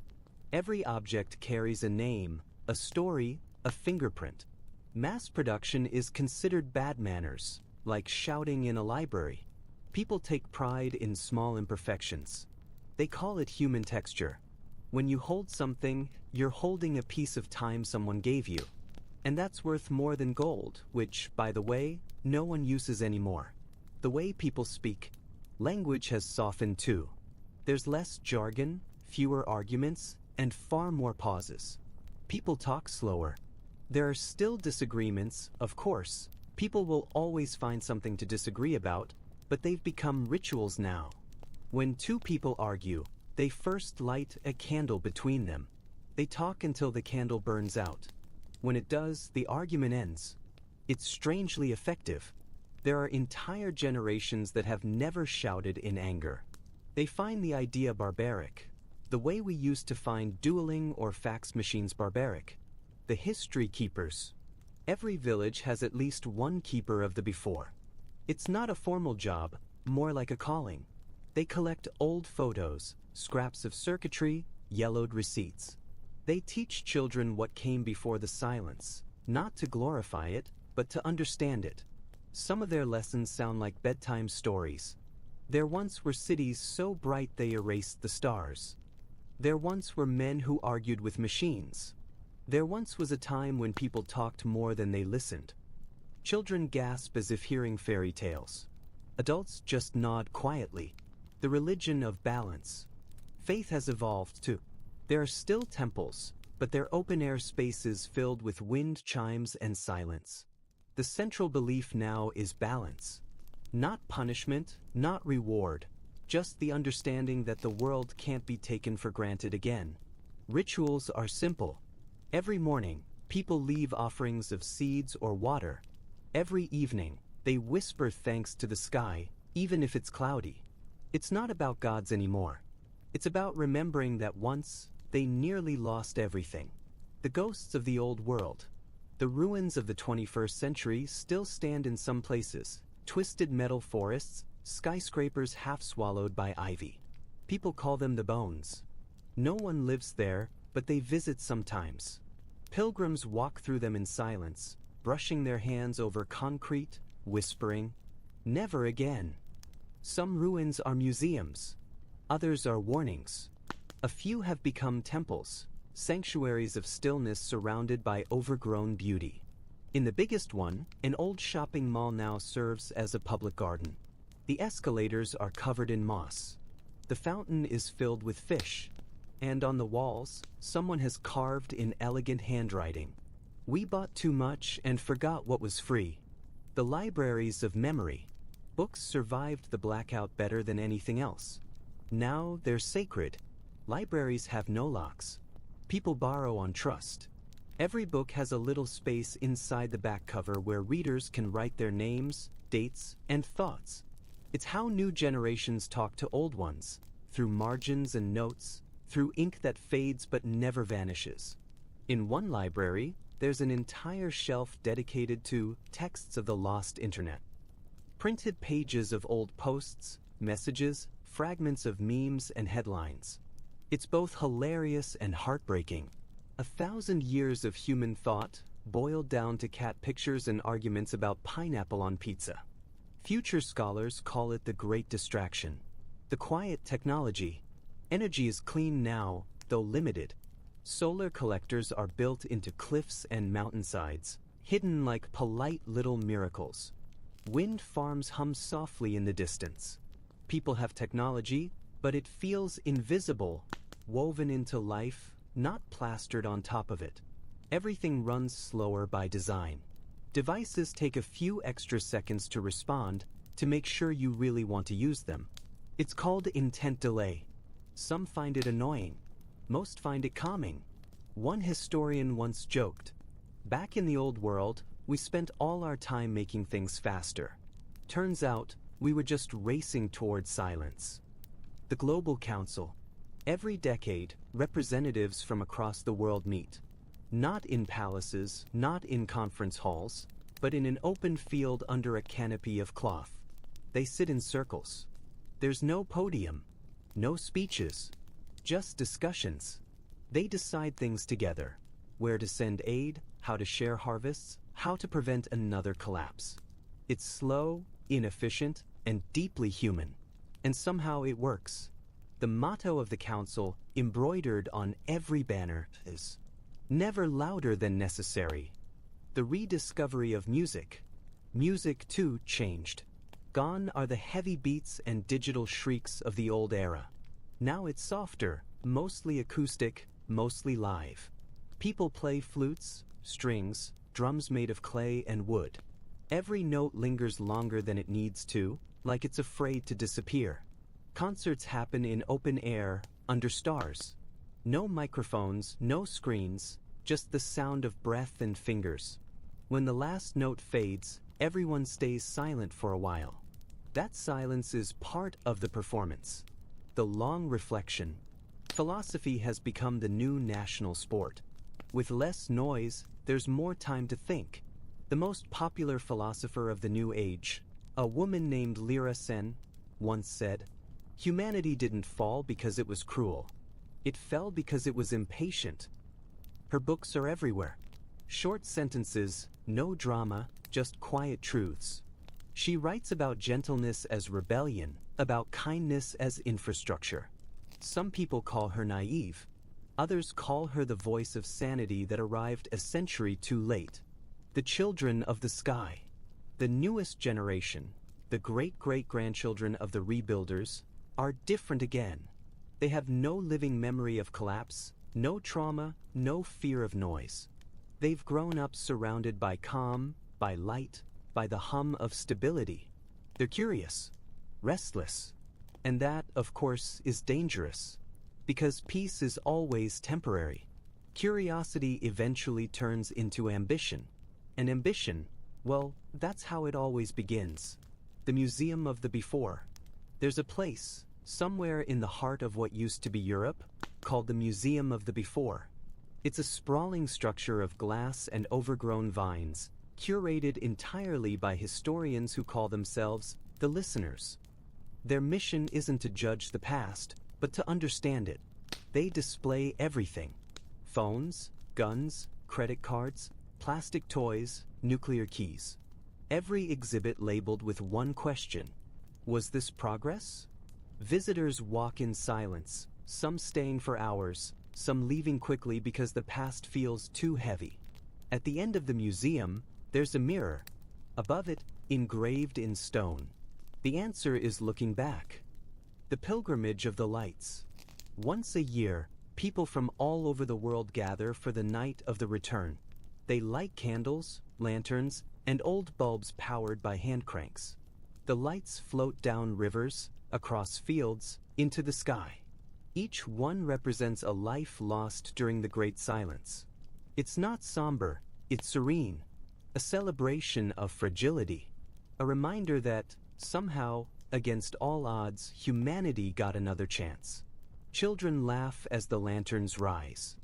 Every object carries a name, a story, a fingerprint. Mass production is considered bad manners, like shouting in a library. People take pride in small imperfections. They call it human texture. When you hold something, you're holding a piece of time someone gave you. And that's worth more than gold, which, by the way, no one uses anymore. The way people speak. Language has softened too. There's less jargon, fewer arguments, and far more pauses. People talk slower. There are still disagreements, of course. People will always find something to disagree about, but they've become rituals now. When two people argue, they first light a candle between them. They talk until the candle burns out. When it does, the argument ends. It's strangely effective. There are entire generations that have never shouted in anger. They find the idea barbaric, the way we used to find dueling or fax machines barbaric. The history keepers. Every village has at least one keeper of the before. It's not a formal job, more like a calling. They collect old photos, scraps of circuitry, yellowed receipts. They teach children what came before the silence, not to glorify it, but to understand it. Some of their lessons sound like bedtime stories. There once were cities so bright they erased the stars. There once were men who argued with machines. There once was a time when people talked more than they listened. Children gasp as if hearing fairy tales. Adults just nod quietly. The religion of balance. Faith has evolved too. There are still temples, but they're open-air spaces filled with wind chimes and silence. The central belief now is balance. Not punishment, not reward, just the understanding that the world can't be taken for granted again. Rituals are simple. Every morning, people leave offerings of seeds or water. Every evening, they whisper thanks to the sky, even if it's cloudy. It's not about gods anymore. It's about remembering that once, they nearly lost everything. The ghosts of the old world. The ruins of the 21st century still stand in some places. Twisted metal forests, skyscrapers half swallowed by ivy. People call them the bones. No one lives there, but they visit sometimes. Pilgrims walk through them in silence, brushing their hands over concrete, whispering, "Never again." Some ruins are museums. Others are warnings. A few have become temples, sanctuaries of stillness surrounded by overgrown beauty. In the biggest one, an old shopping mall now serves as a public garden. The escalators are covered in moss. The fountain is filled with fish. And on the walls, someone has carved in elegant handwriting, "We bought too much and forgot what was free." The libraries of memory. Books survived the blackout better than anything else. Now they're sacred. Libraries have no locks. People borrow on trust. Every book has a little space inside the back cover where readers can write their names, dates, and thoughts. It's how new generations talk to old ones, through margins and notes, through ink that fades but never vanishes. In one library, there's an entire shelf dedicated to texts of the lost internet. Printed pages of old posts, messages, fragments of memes and headlines. It's both hilarious and heartbreaking. 1,000 years of human thought, boiled down to cat pictures and arguments about pineapple on pizza. Future scholars call it the Great Distraction. The quiet technology. Energy is clean now, though limited. Solar collectors are built into cliffs and mountainsides, hidden like polite little miracles. Wind farms hum softly in the distance. People have technology, but it feels invisible, woven into life, not plastered on top of it. Everything runs slower by design. Devices take a few extra seconds to respond to make sure you really want to use them. It's called intent delay. Some find it annoying. Most find it calming. One historian once joked, "Back in the old world, we spent all our time making things faster. Turns out, we were just racing towards silence." The Global Council. Every decade, representatives from across the world meet. Not in palaces, not in conference halls, but in an open field under a canopy of cloth. They sit in circles. There's no podium, no speeches, just discussions. They decide things together: where to send aid, how to share harvests, how to prevent another collapse. It's slow, inefficient, and deeply human. And somehow it works. The motto of the council, embroidered on every banner, is "Never louder than necessary." The rediscovery of music. Music, too, changed. Gone are the heavy beats and digital shrieks of the old era. Now it's softer, mostly acoustic, mostly live. People play flutes, strings, drums made of clay and wood. Every note lingers longer than it needs to, like it's afraid to disappear. Concerts happen in open air, under stars. No microphones, no screens, just the sound of breath and fingers. When the last note fades, everyone stays silent for a while. That silence is part of the performance. The long reflection. Philosophy has become the new national sport. With less noise, there's more time to think. The most popular philosopher of the new age, a woman named Lyra Sen, once said, "Humanity didn't fall because it was cruel. It fell because it was impatient." Her books are everywhere. Short sentences, no drama, just quiet truths. She writes about gentleness as rebellion, about kindness as infrastructure. Some people call her naive. Others call her the voice of sanity that arrived a century too late. The children of the sky. The newest generation, the great-great-grandchildren of the rebuilders, are different again. They have no living memory of collapse, no trauma, no fear of noise. They've grown up surrounded by calm, by light, by the hum of stability. They're curious, restless, and that, of course, is dangerous, because peace is always temporary. Curiosity eventually turns into ambition, and ambition, well, that's how it always begins. The Museum of the Before. There's a place, somewhere in the heart of what used to be Europe, called the Museum of the Before. It's a sprawling structure of glass and overgrown vines, curated entirely by historians who call themselves the listeners. Their mission isn't to judge the past, but to understand it. They display everything: phones, guns, credit cards, plastic toys, nuclear keys. Every exhibit labeled with one question: was this progress? Visitors walk in silence, some staying for hours, some leaving quickly because the past feels too heavy. At the end of the museum, there's a mirror. Above it, engraved in stone. The answer is looking back. The pilgrimage of the lights. Once a year, people from all over the world gather for the night of the return. They light candles, lanterns, and old bulbs powered by hand cranks. The lights float down rivers, across fields, into the sky. Each one represents a life lost during the Great Silence. It's not somber, it's serene, a celebration of fragility, a reminder that, somehow, against all odds, humanity got another chance. Children laugh as the lanterns rise.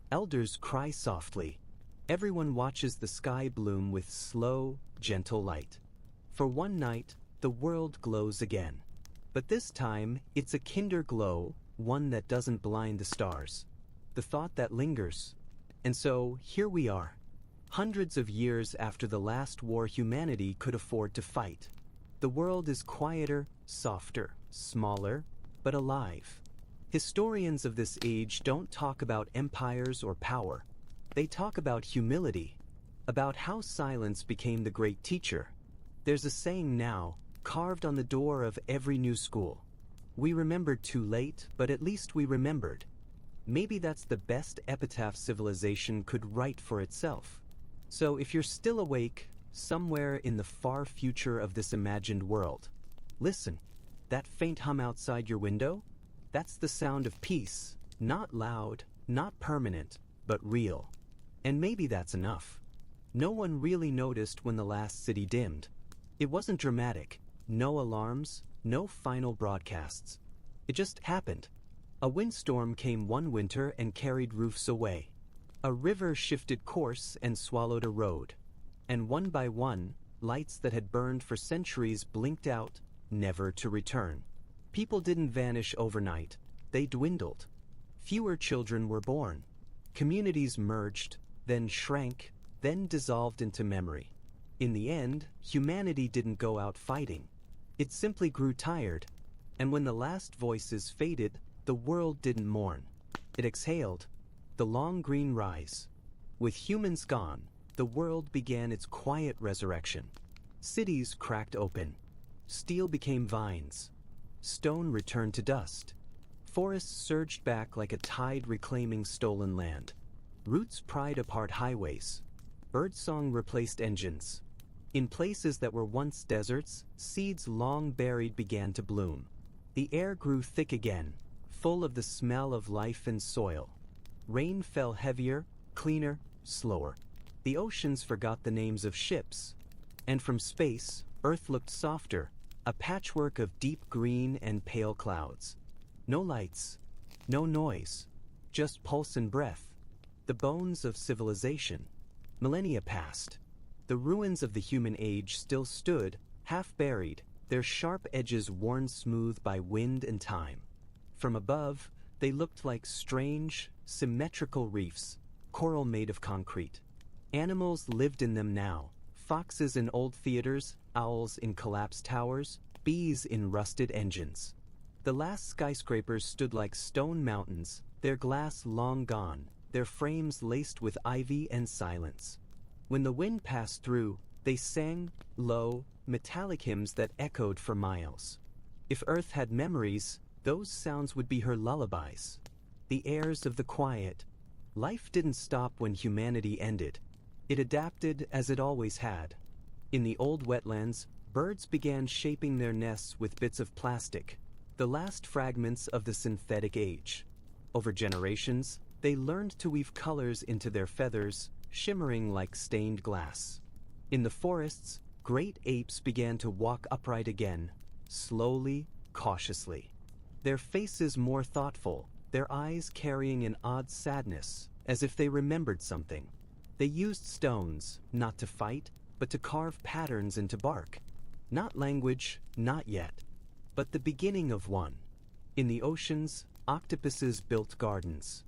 Elders cry softly. Everyone watches the sky bloom with slow, gentle light. For one night, the world glows again. But this time, it's a kinder glow, one that doesn't blind the stars. The thought that lingers. And so, here we are. Hundreds of years after the last war humanity could afford to fight. The world is quieter, softer, smaller, but alive. Historians of this age don't talk about empires or power. They talk about humility, about how silence became the great teacher. There's a saying now, carved on the door of every new school. We remembered too late, but at least we remembered. Maybe that's the best epitaph civilization could write for itself. So if you're still awake, somewhere in the far future of this imagined world, listen, that faint hum outside your window? That's the sound of peace, not loud, not permanent, but real. And maybe that's enough. No one really noticed when the last city dimmed. It wasn't dramatic, no alarms, no final broadcasts. It just happened. A windstorm came one winter and carried roofs away. A river shifted course and swallowed a road. And one by one, lights that had burned for centuries blinked out, never to return. People didn't vanish overnight. They dwindled. Fewer children were born. Communities merged, then shrank, then dissolved into memory. In the end, humanity didn't go out fighting. It simply grew tired. And when the last voices faded, the world didn't mourn. It exhaled, the long green rise. With humans gone, the world began its quiet resurrection. Cities cracked open. Steel became vines. Stone returned to dust. Forests surged back like a tide reclaiming stolen land. Roots pried apart highways. Birdsong replaced engines. In places that were once deserts, seeds long buried began to bloom. The air grew thick again, full of the smell of life and soil. Rain fell heavier, cleaner, slower. The oceans forgot the names of ships. And from space, Earth looked softer, a patchwork of deep green and pale clouds. No lights, no noise, just pulse and breath. The bones of civilization. Millennia passed. The ruins of the human age still stood, half buried, their sharp edges worn smooth by wind and time. From above, they looked like strange, symmetrical reefs, coral made of concrete. Animals lived in them now. Foxes in old theaters, owls in collapsed towers, bees in rusted engines. The last skyscrapers stood like stone mountains, their glass long gone, their frames laced with ivy and silence. When the wind passed through, they sang low, metallic hymns that echoed for miles. If Earth had memories, those sounds would be her lullabies. The airs of the quiet. Life didn't stop when humanity ended. It adapted as it always had. In the old wetlands, birds began shaping their nests with bits of plastic, the last fragments of the synthetic age. Over generations, they learned to weave colors into their feathers, shimmering like stained glass. In the forests, great apes began to walk upright again, slowly, cautiously. Their faces more thoughtful, their eyes carrying an odd sadness, as if they remembered something. They used stones, not to fight, but to carve patterns into bark. Not language, not yet, but the beginning of one. In the oceans, octopuses built gardens.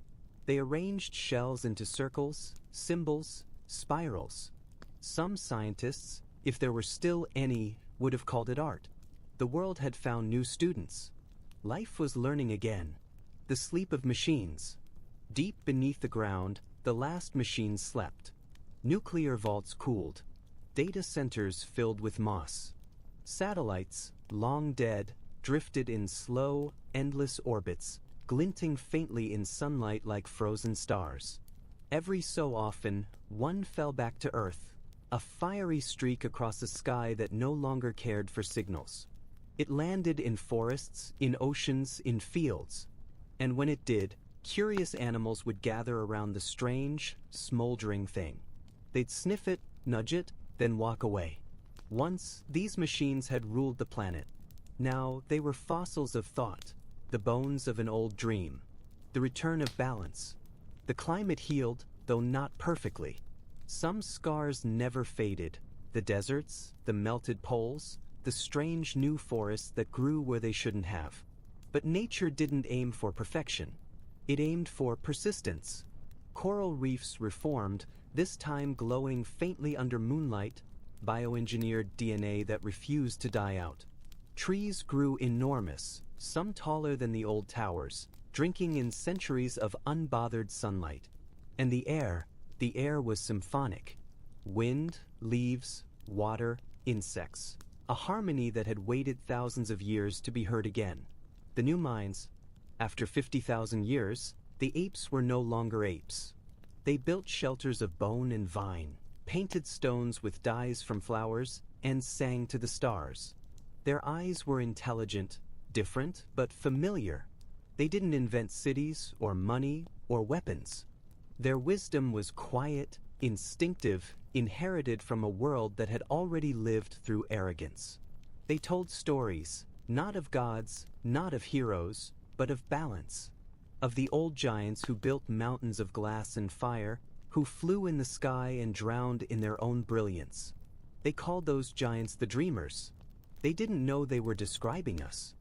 They arranged shells into circles, symbols, spirals. Some scientists, if there were still any, would have called it art. The world had found new students. Life was learning again. The sleep of machines. Deep beneath the ground, the last machines slept. Nuclear vaults cooled. Data centers filled with moss. Satellites, long dead, drifted in slow, endless orbits, glinting faintly in sunlight like frozen stars. Every so often, one fell back to Earth, a fiery streak across a sky that no longer cared for signals. It landed in forests, in oceans, in fields. And when it did, curious animals would gather around the strange, smoldering thing. They'd sniff it, nudge it, then walk away. Once, these machines had ruled the planet. Now, they were fossils of thought, the bones of an old dream, the return of balance. The climate healed, though not perfectly. Some scars never faded: the deserts, the melted poles, the strange new forests that grew where they shouldn't have. But nature didn't aim for perfection. It aimed for persistence. Coral reefs reformed, this time glowing faintly under moonlight, bioengineered DNA that refused to die out. Trees grew enormous, some taller than the old towers, drinking in centuries of unbothered sunlight. And the air was symphonic. Wind, leaves, water, insects. A harmony that had waited thousands of years to be heard again. The new minds. After 50,000 years, the apes were no longer apes. They built shelters of bone and vine, painted stones with dyes from flowers, and sang to the stars. Their eyes were intelligent, different, but familiar. They didn't invent cities, or money, or weapons. Their wisdom was quiet, instinctive, inherited from a world that had already lived through arrogance. They told stories, not of gods, not of heroes, but of balance. Of the old giants who built mountains of glass and fire, who flew in the sky and drowned in their own brilliance. They called those giants the dreamers. They didn't know they were describing us.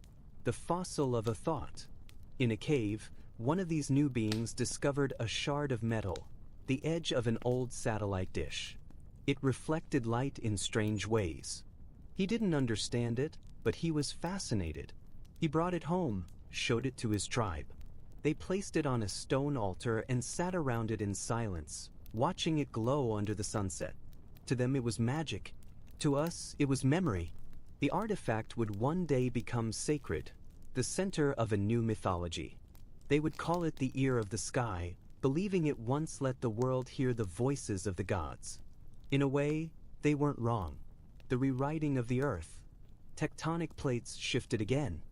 The fossil of a thought. In a cave, one of these new beings discovered a shard of metal, the edge of an old satellite dish. It reflected light in strange ways. He didn't understand it, but he was fascinated. He brought it home, showed it to his tribe. They placed it on a stone altar and sat around it in silence, watching it glow under the sunset. To them it was magic. To us, it was memory. The artifact would one day become sacred, the center of a new mythology. They would call it the ear of the sky, believing it once let the world hear the voices of the gods. In a way, they weren't wrong. The rewriting of the earth. Tectonic plates shifted again.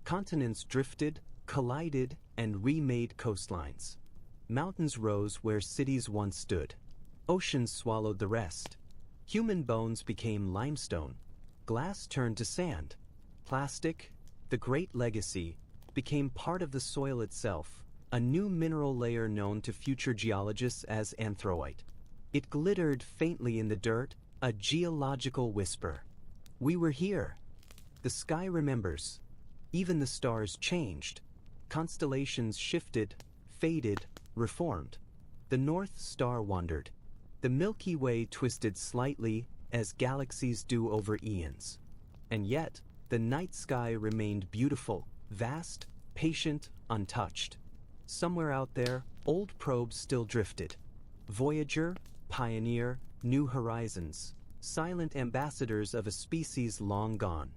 Continents drifted, collided, and remade coastlines. Mountains rose where cities once stood. Oceans swallowed the rest. Human bones became limestone. Glass turned to sand. Plastic, the great legacy, became part of the soil itself, a new mineral layer known to future geologists as anthrowite. It glittered faintly in the dirt, a geological whisper. We were here. The sky remembers. Even the stars changed. Constellations shifted, faded, reformed. The North Star wandered. The Milky Way twisted slightly, as galaxies do over eons. And yet, the night sky remained beautiful, vast, patient, untouched. Somewhere out there, old probes still drifted. Voyager, Pioneer, New Horizons, silent ambassadors of a species long gone.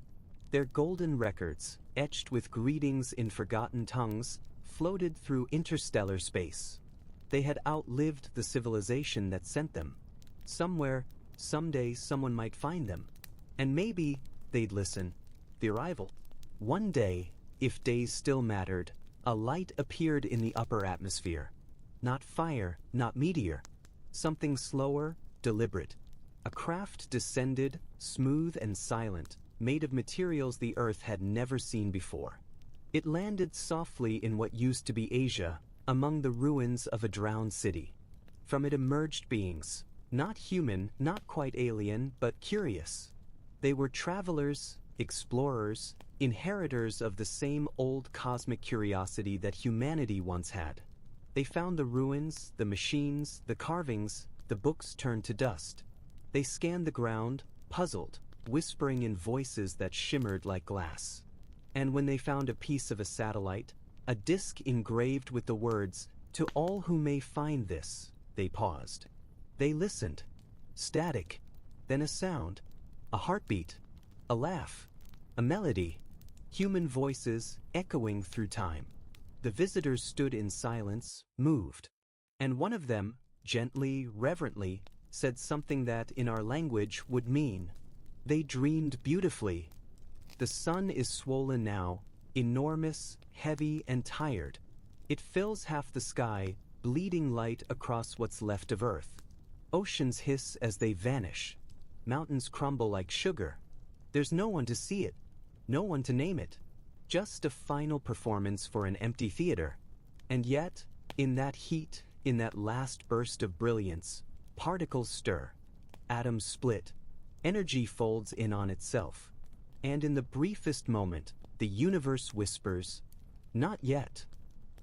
Their golden records, etched with greetings in forgotten tongues, floated through interstellar space. They had outlived the civilization that sent them. Somewhere, someday someone might find them. And maybe they'd listen. The arrival. One day, if days still mattered, a light appeared in the upper atmosphere. Not fire, not meteor. Something slower, deliberate. A craft descended, smooth and silent, made of materials the Earth had never seen before. It landed softly in what used to be Asia, among the ruins of a drowned city. From it emerged beings, not human, not quite alien, but curious. They were travelers, explorers, inheritors of the same old cosmic curiosity that humanity once had. They found the ruins, the machines, the carvings, the books turned to dust. They scanned the ground, puzzled, whispering in voices that shimmered like glass. And when they found a piece of a satellite, a disc engraved with the words, "To all who may find this," they paused. They listened. Static. Then a sound. A heartbeat. A laugh. A melody. Human voices echoing through time. The visitors stood in silence, moved. And one of them, gently, reverently, said something that in our language would mean, "They dreamed beautifully." The sun is swollen now, enormous, heavy, and tired. It fills half the sky, bleeding light across what's left of Earth. Oceans hiss as they vanish. Mountains crumble like sugar. There's no one to see it, no one to name it. Just a final performance for an empty theater. And yet, in that heat, in that last burst of brilliance, particles stir, atoms split, energy folds in on itself. And in the briefest moment, the universe whispers, "Not yet."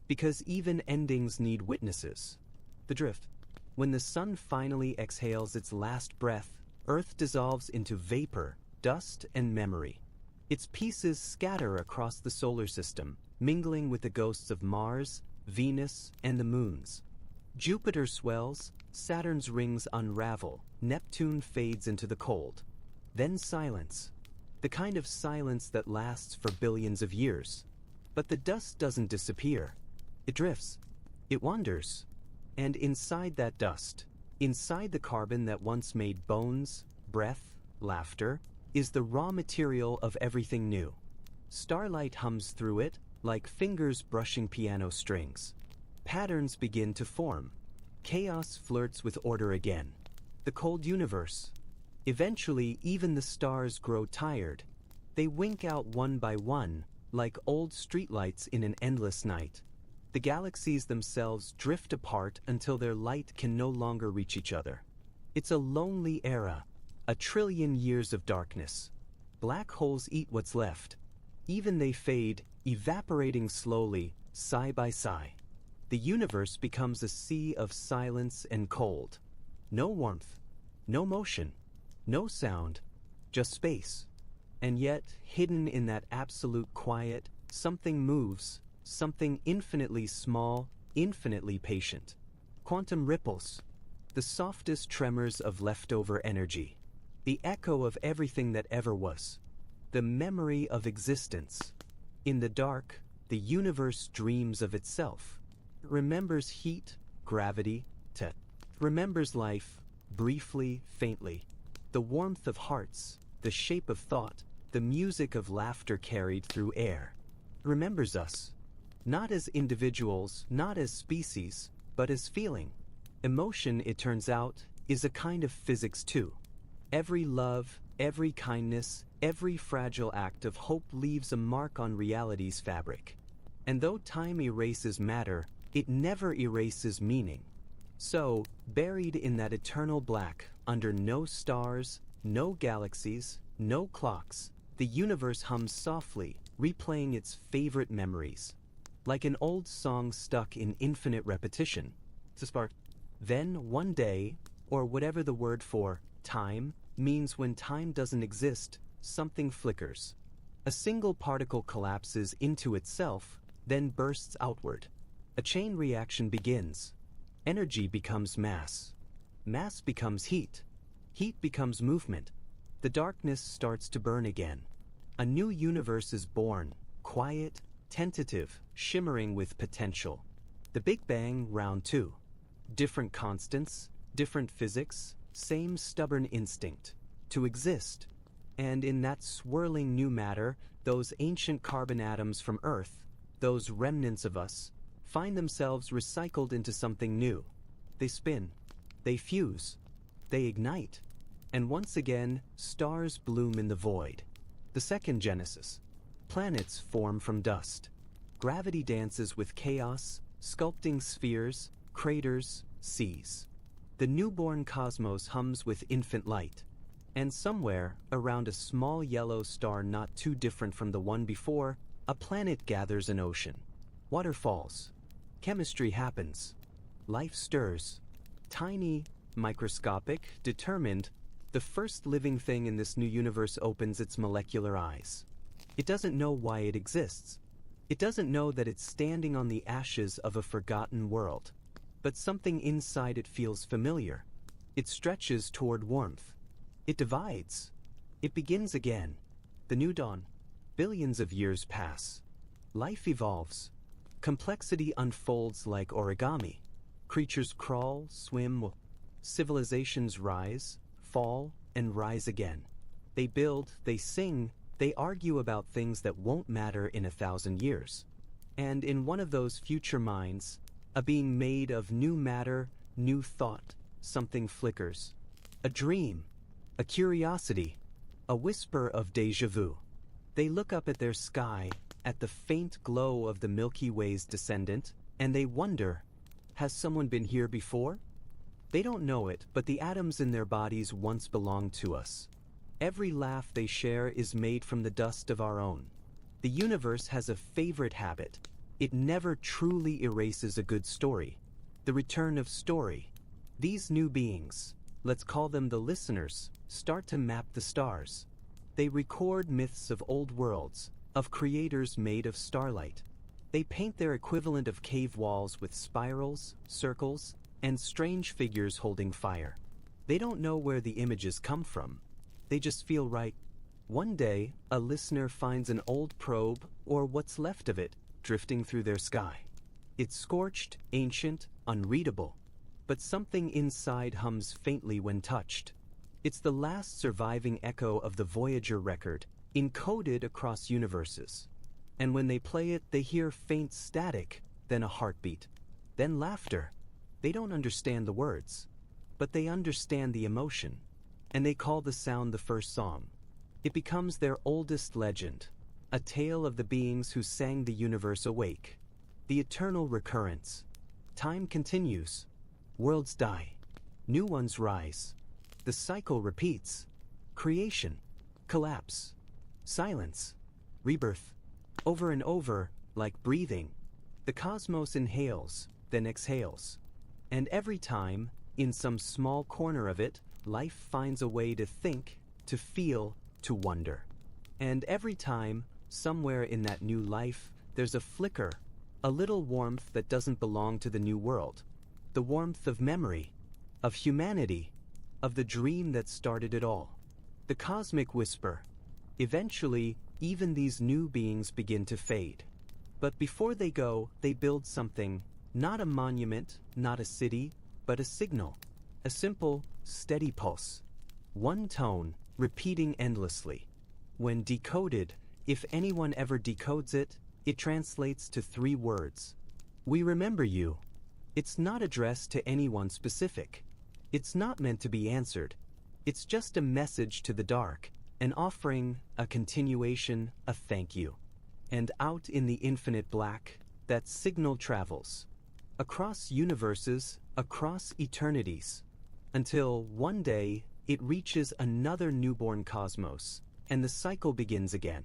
Because even endings need witnesses. The drift. When the sun finally exhales its last breath, Earth dissolves into vapor, dust, and memory. Its pieces scatter across the solar system, mingling with the ghosts of Mars, Venus, and the moons. Jupiter swells, Saturn's rings unravel, Neptune fades into the cold. Then silence. The kind of silence that lasts for billions of years. But the dust doesn't disappear. It drifts. It wanders. And inside that dust, inside the carbon that once made bones, breath, laughter, is the raw material of everything new. Starlight hums through it, like fingers brushing piano strings. Patterns begin to form. Chaos flirts with order again. The cold universe. Eventually, even the stars grow tired. They wink out one by one, like old streetlights in an endless night. The galaxies themselves drift apart until their light can no longer reach each other. It's a lonely era, a trillion years of darkness. Black holes eat what's left. Even they fade, evaporating slowly, sigh by sigh. The universe becomes a sea of silence and cold. No warmth, no motion, no sound, just space. And yet, hidden in that absolute quiet, something moves, something infinitely small, infinitely patient. Quantum ripples, the softest tremors of leftover energy, the echo of everything that ever was, the memory of existence. In the dark, the universe dreams of itself. It remembers heat, gravity, remembers life, briefly, faintly. The warmth of hearts, the shape of thought, the music of laughter carried through air. It remembers us. Not as individuals, not as species, but as feeling. Emotion, it turns out, is a kind of physics too. Every love, every kindness, every fragile act of hope leaves a mark on reality's fabric. And though time erases matter, it never erases meaning. So, buried in that eternal black, under no stars, no galaxies, no clocks, the universe hums softly, replaying its favorite memories. Like an old song stuck in infinite repetition. To spark. Then, one day, or whatever the word for time means, when time doesn't exist, something flickers. A single particle collapses into itself, then bursts outward. A chain reaction begins. Energy becomes mass. Mass becomes heat. Heat becomes movement. The darkness starts to burn again. A new universe is born, quiet, tentative, shimmering with potential. The Big Bang, round 2. Different constants, different physics, same stubborn instinct. To exist. And in that swirling new matter, those ancient carbon atoms from Earth, those remnants of us, find themselves recycled into something new. They spin. They fuse. They ignite. And once again, stars bloom in the void. The second genesis. Planets form from dust. Gravity dances with chaos, sculpting spheres, craters, seas. The newborn cosmos hums with infant light. And somewhere, around a small yellow star not too different from the one before, a planet gathers an ocean. Water falls. Chemistry happens. Life stirs. Tiny, microscopic, determined, the first living thing in this new universe opens its molecular eyes. It doesn't know why it exists. It doesn't know that it's standing on the ashes of a forgotten world. But something inside it feels familiar. It stretches toward warmth. It divides. It begins again. The new dawn. Billions of years pass. Life evolves. Complexity unfolds like origami. Creatures crawl, swim, civilizations rise, fall, and rise again. They build, they sing, they argue about things that won't matter in 1,000 years. And in one of those future minds, a being made of new matter, new thought, something flickers. A dream, a curiosity, a whisper of déjà vu. They look up at their sky, at the faint glow of the Milky Way's descendant, and they wonder, has someone been here before? They don't know it, but the atoms in their bodies once belonged to us. Every laugh they share is made from the dust of our own. The universe has a favorite habit. It never truly erases a good story. The return of story. These new beings, let's call them the listeners, start to map the stars. They record myths of old worlds, of creators made of starlight. They paint their equivalent of cave walls with spirals, circles, and strange figures holding fire. They don't know where the images come from. They just feel right. One day, a listener finds an old probe, or what's left of it, drifting through their sky. It's scorched, ancient, unreadable, but something inside hums faintly when touched. It's the last surviving echo of the Voyager record, encoded across universes. And when they play it, they hear faint static, then a heartbeat, then laughter. They don't understand the words, but they understand the emotion, and they call the sound the first song. It becomes their oldest legend, a tale of the beings who sang the universe awake. The eternal recurrence. Time continues. Worlds die. New ones rise. The cycle repeats. Creation. Collapse. Silence. Rebirth. Over and over, like breathing. The cosmos inhales, then exhales. And every time, in some small corner of it, life finds a way to think, to feel, to wonder. And every time, somewhere in that new life, there's a flicker, a little warmth that doesn't belong to the new world. The warmth of memory, of humanity, of the dream that started it all. The cosmic whisper. Eventually, even these new beings begin to fade. But before they go, they build something, not a monument, not a city, but a signal. A simple, steady pulse. One tone, repeating endlessly. When decoded, if anyone ever decodes it, it translates to 3 words. We remember you. It's not addressed to anyone specific. It's not meant to be answered. It's just a message to the dark, an offering, a continuation, a thank you. And out in the infinite black, that signal travels. Across universes, across eternities. Until one day, it reaches another newborn cosmos, and the cycle begins again.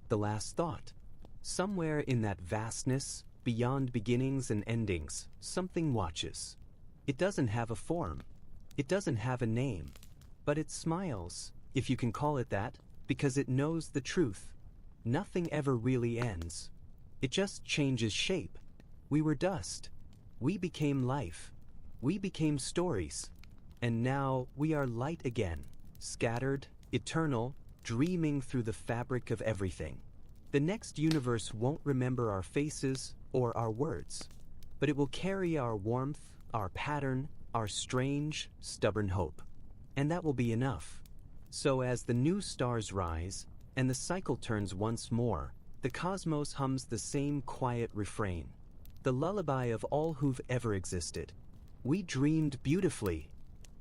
The last thought. Somewhere in that vastness, beyond beginnings and endings, something watches. It doesn't have a form. It doesn't have a name. But it smiles, if you can call it that, because it knows the truth. Nothing ever really ends. It just changes shape. We were dust. We became life. We became stories. And now we are light again, scattered, eternal, dreaming through the fabric of everything. The next universe won't remember our faces or our words, but it will carry our warmth, our pattern, our strange, stubborn hope. And that will be enough. So as the new stars rise, and the cycle turns once more, the cosmos hums the same quiet refrain, the lullaby of all who've ever existed. We dreamed beautifully,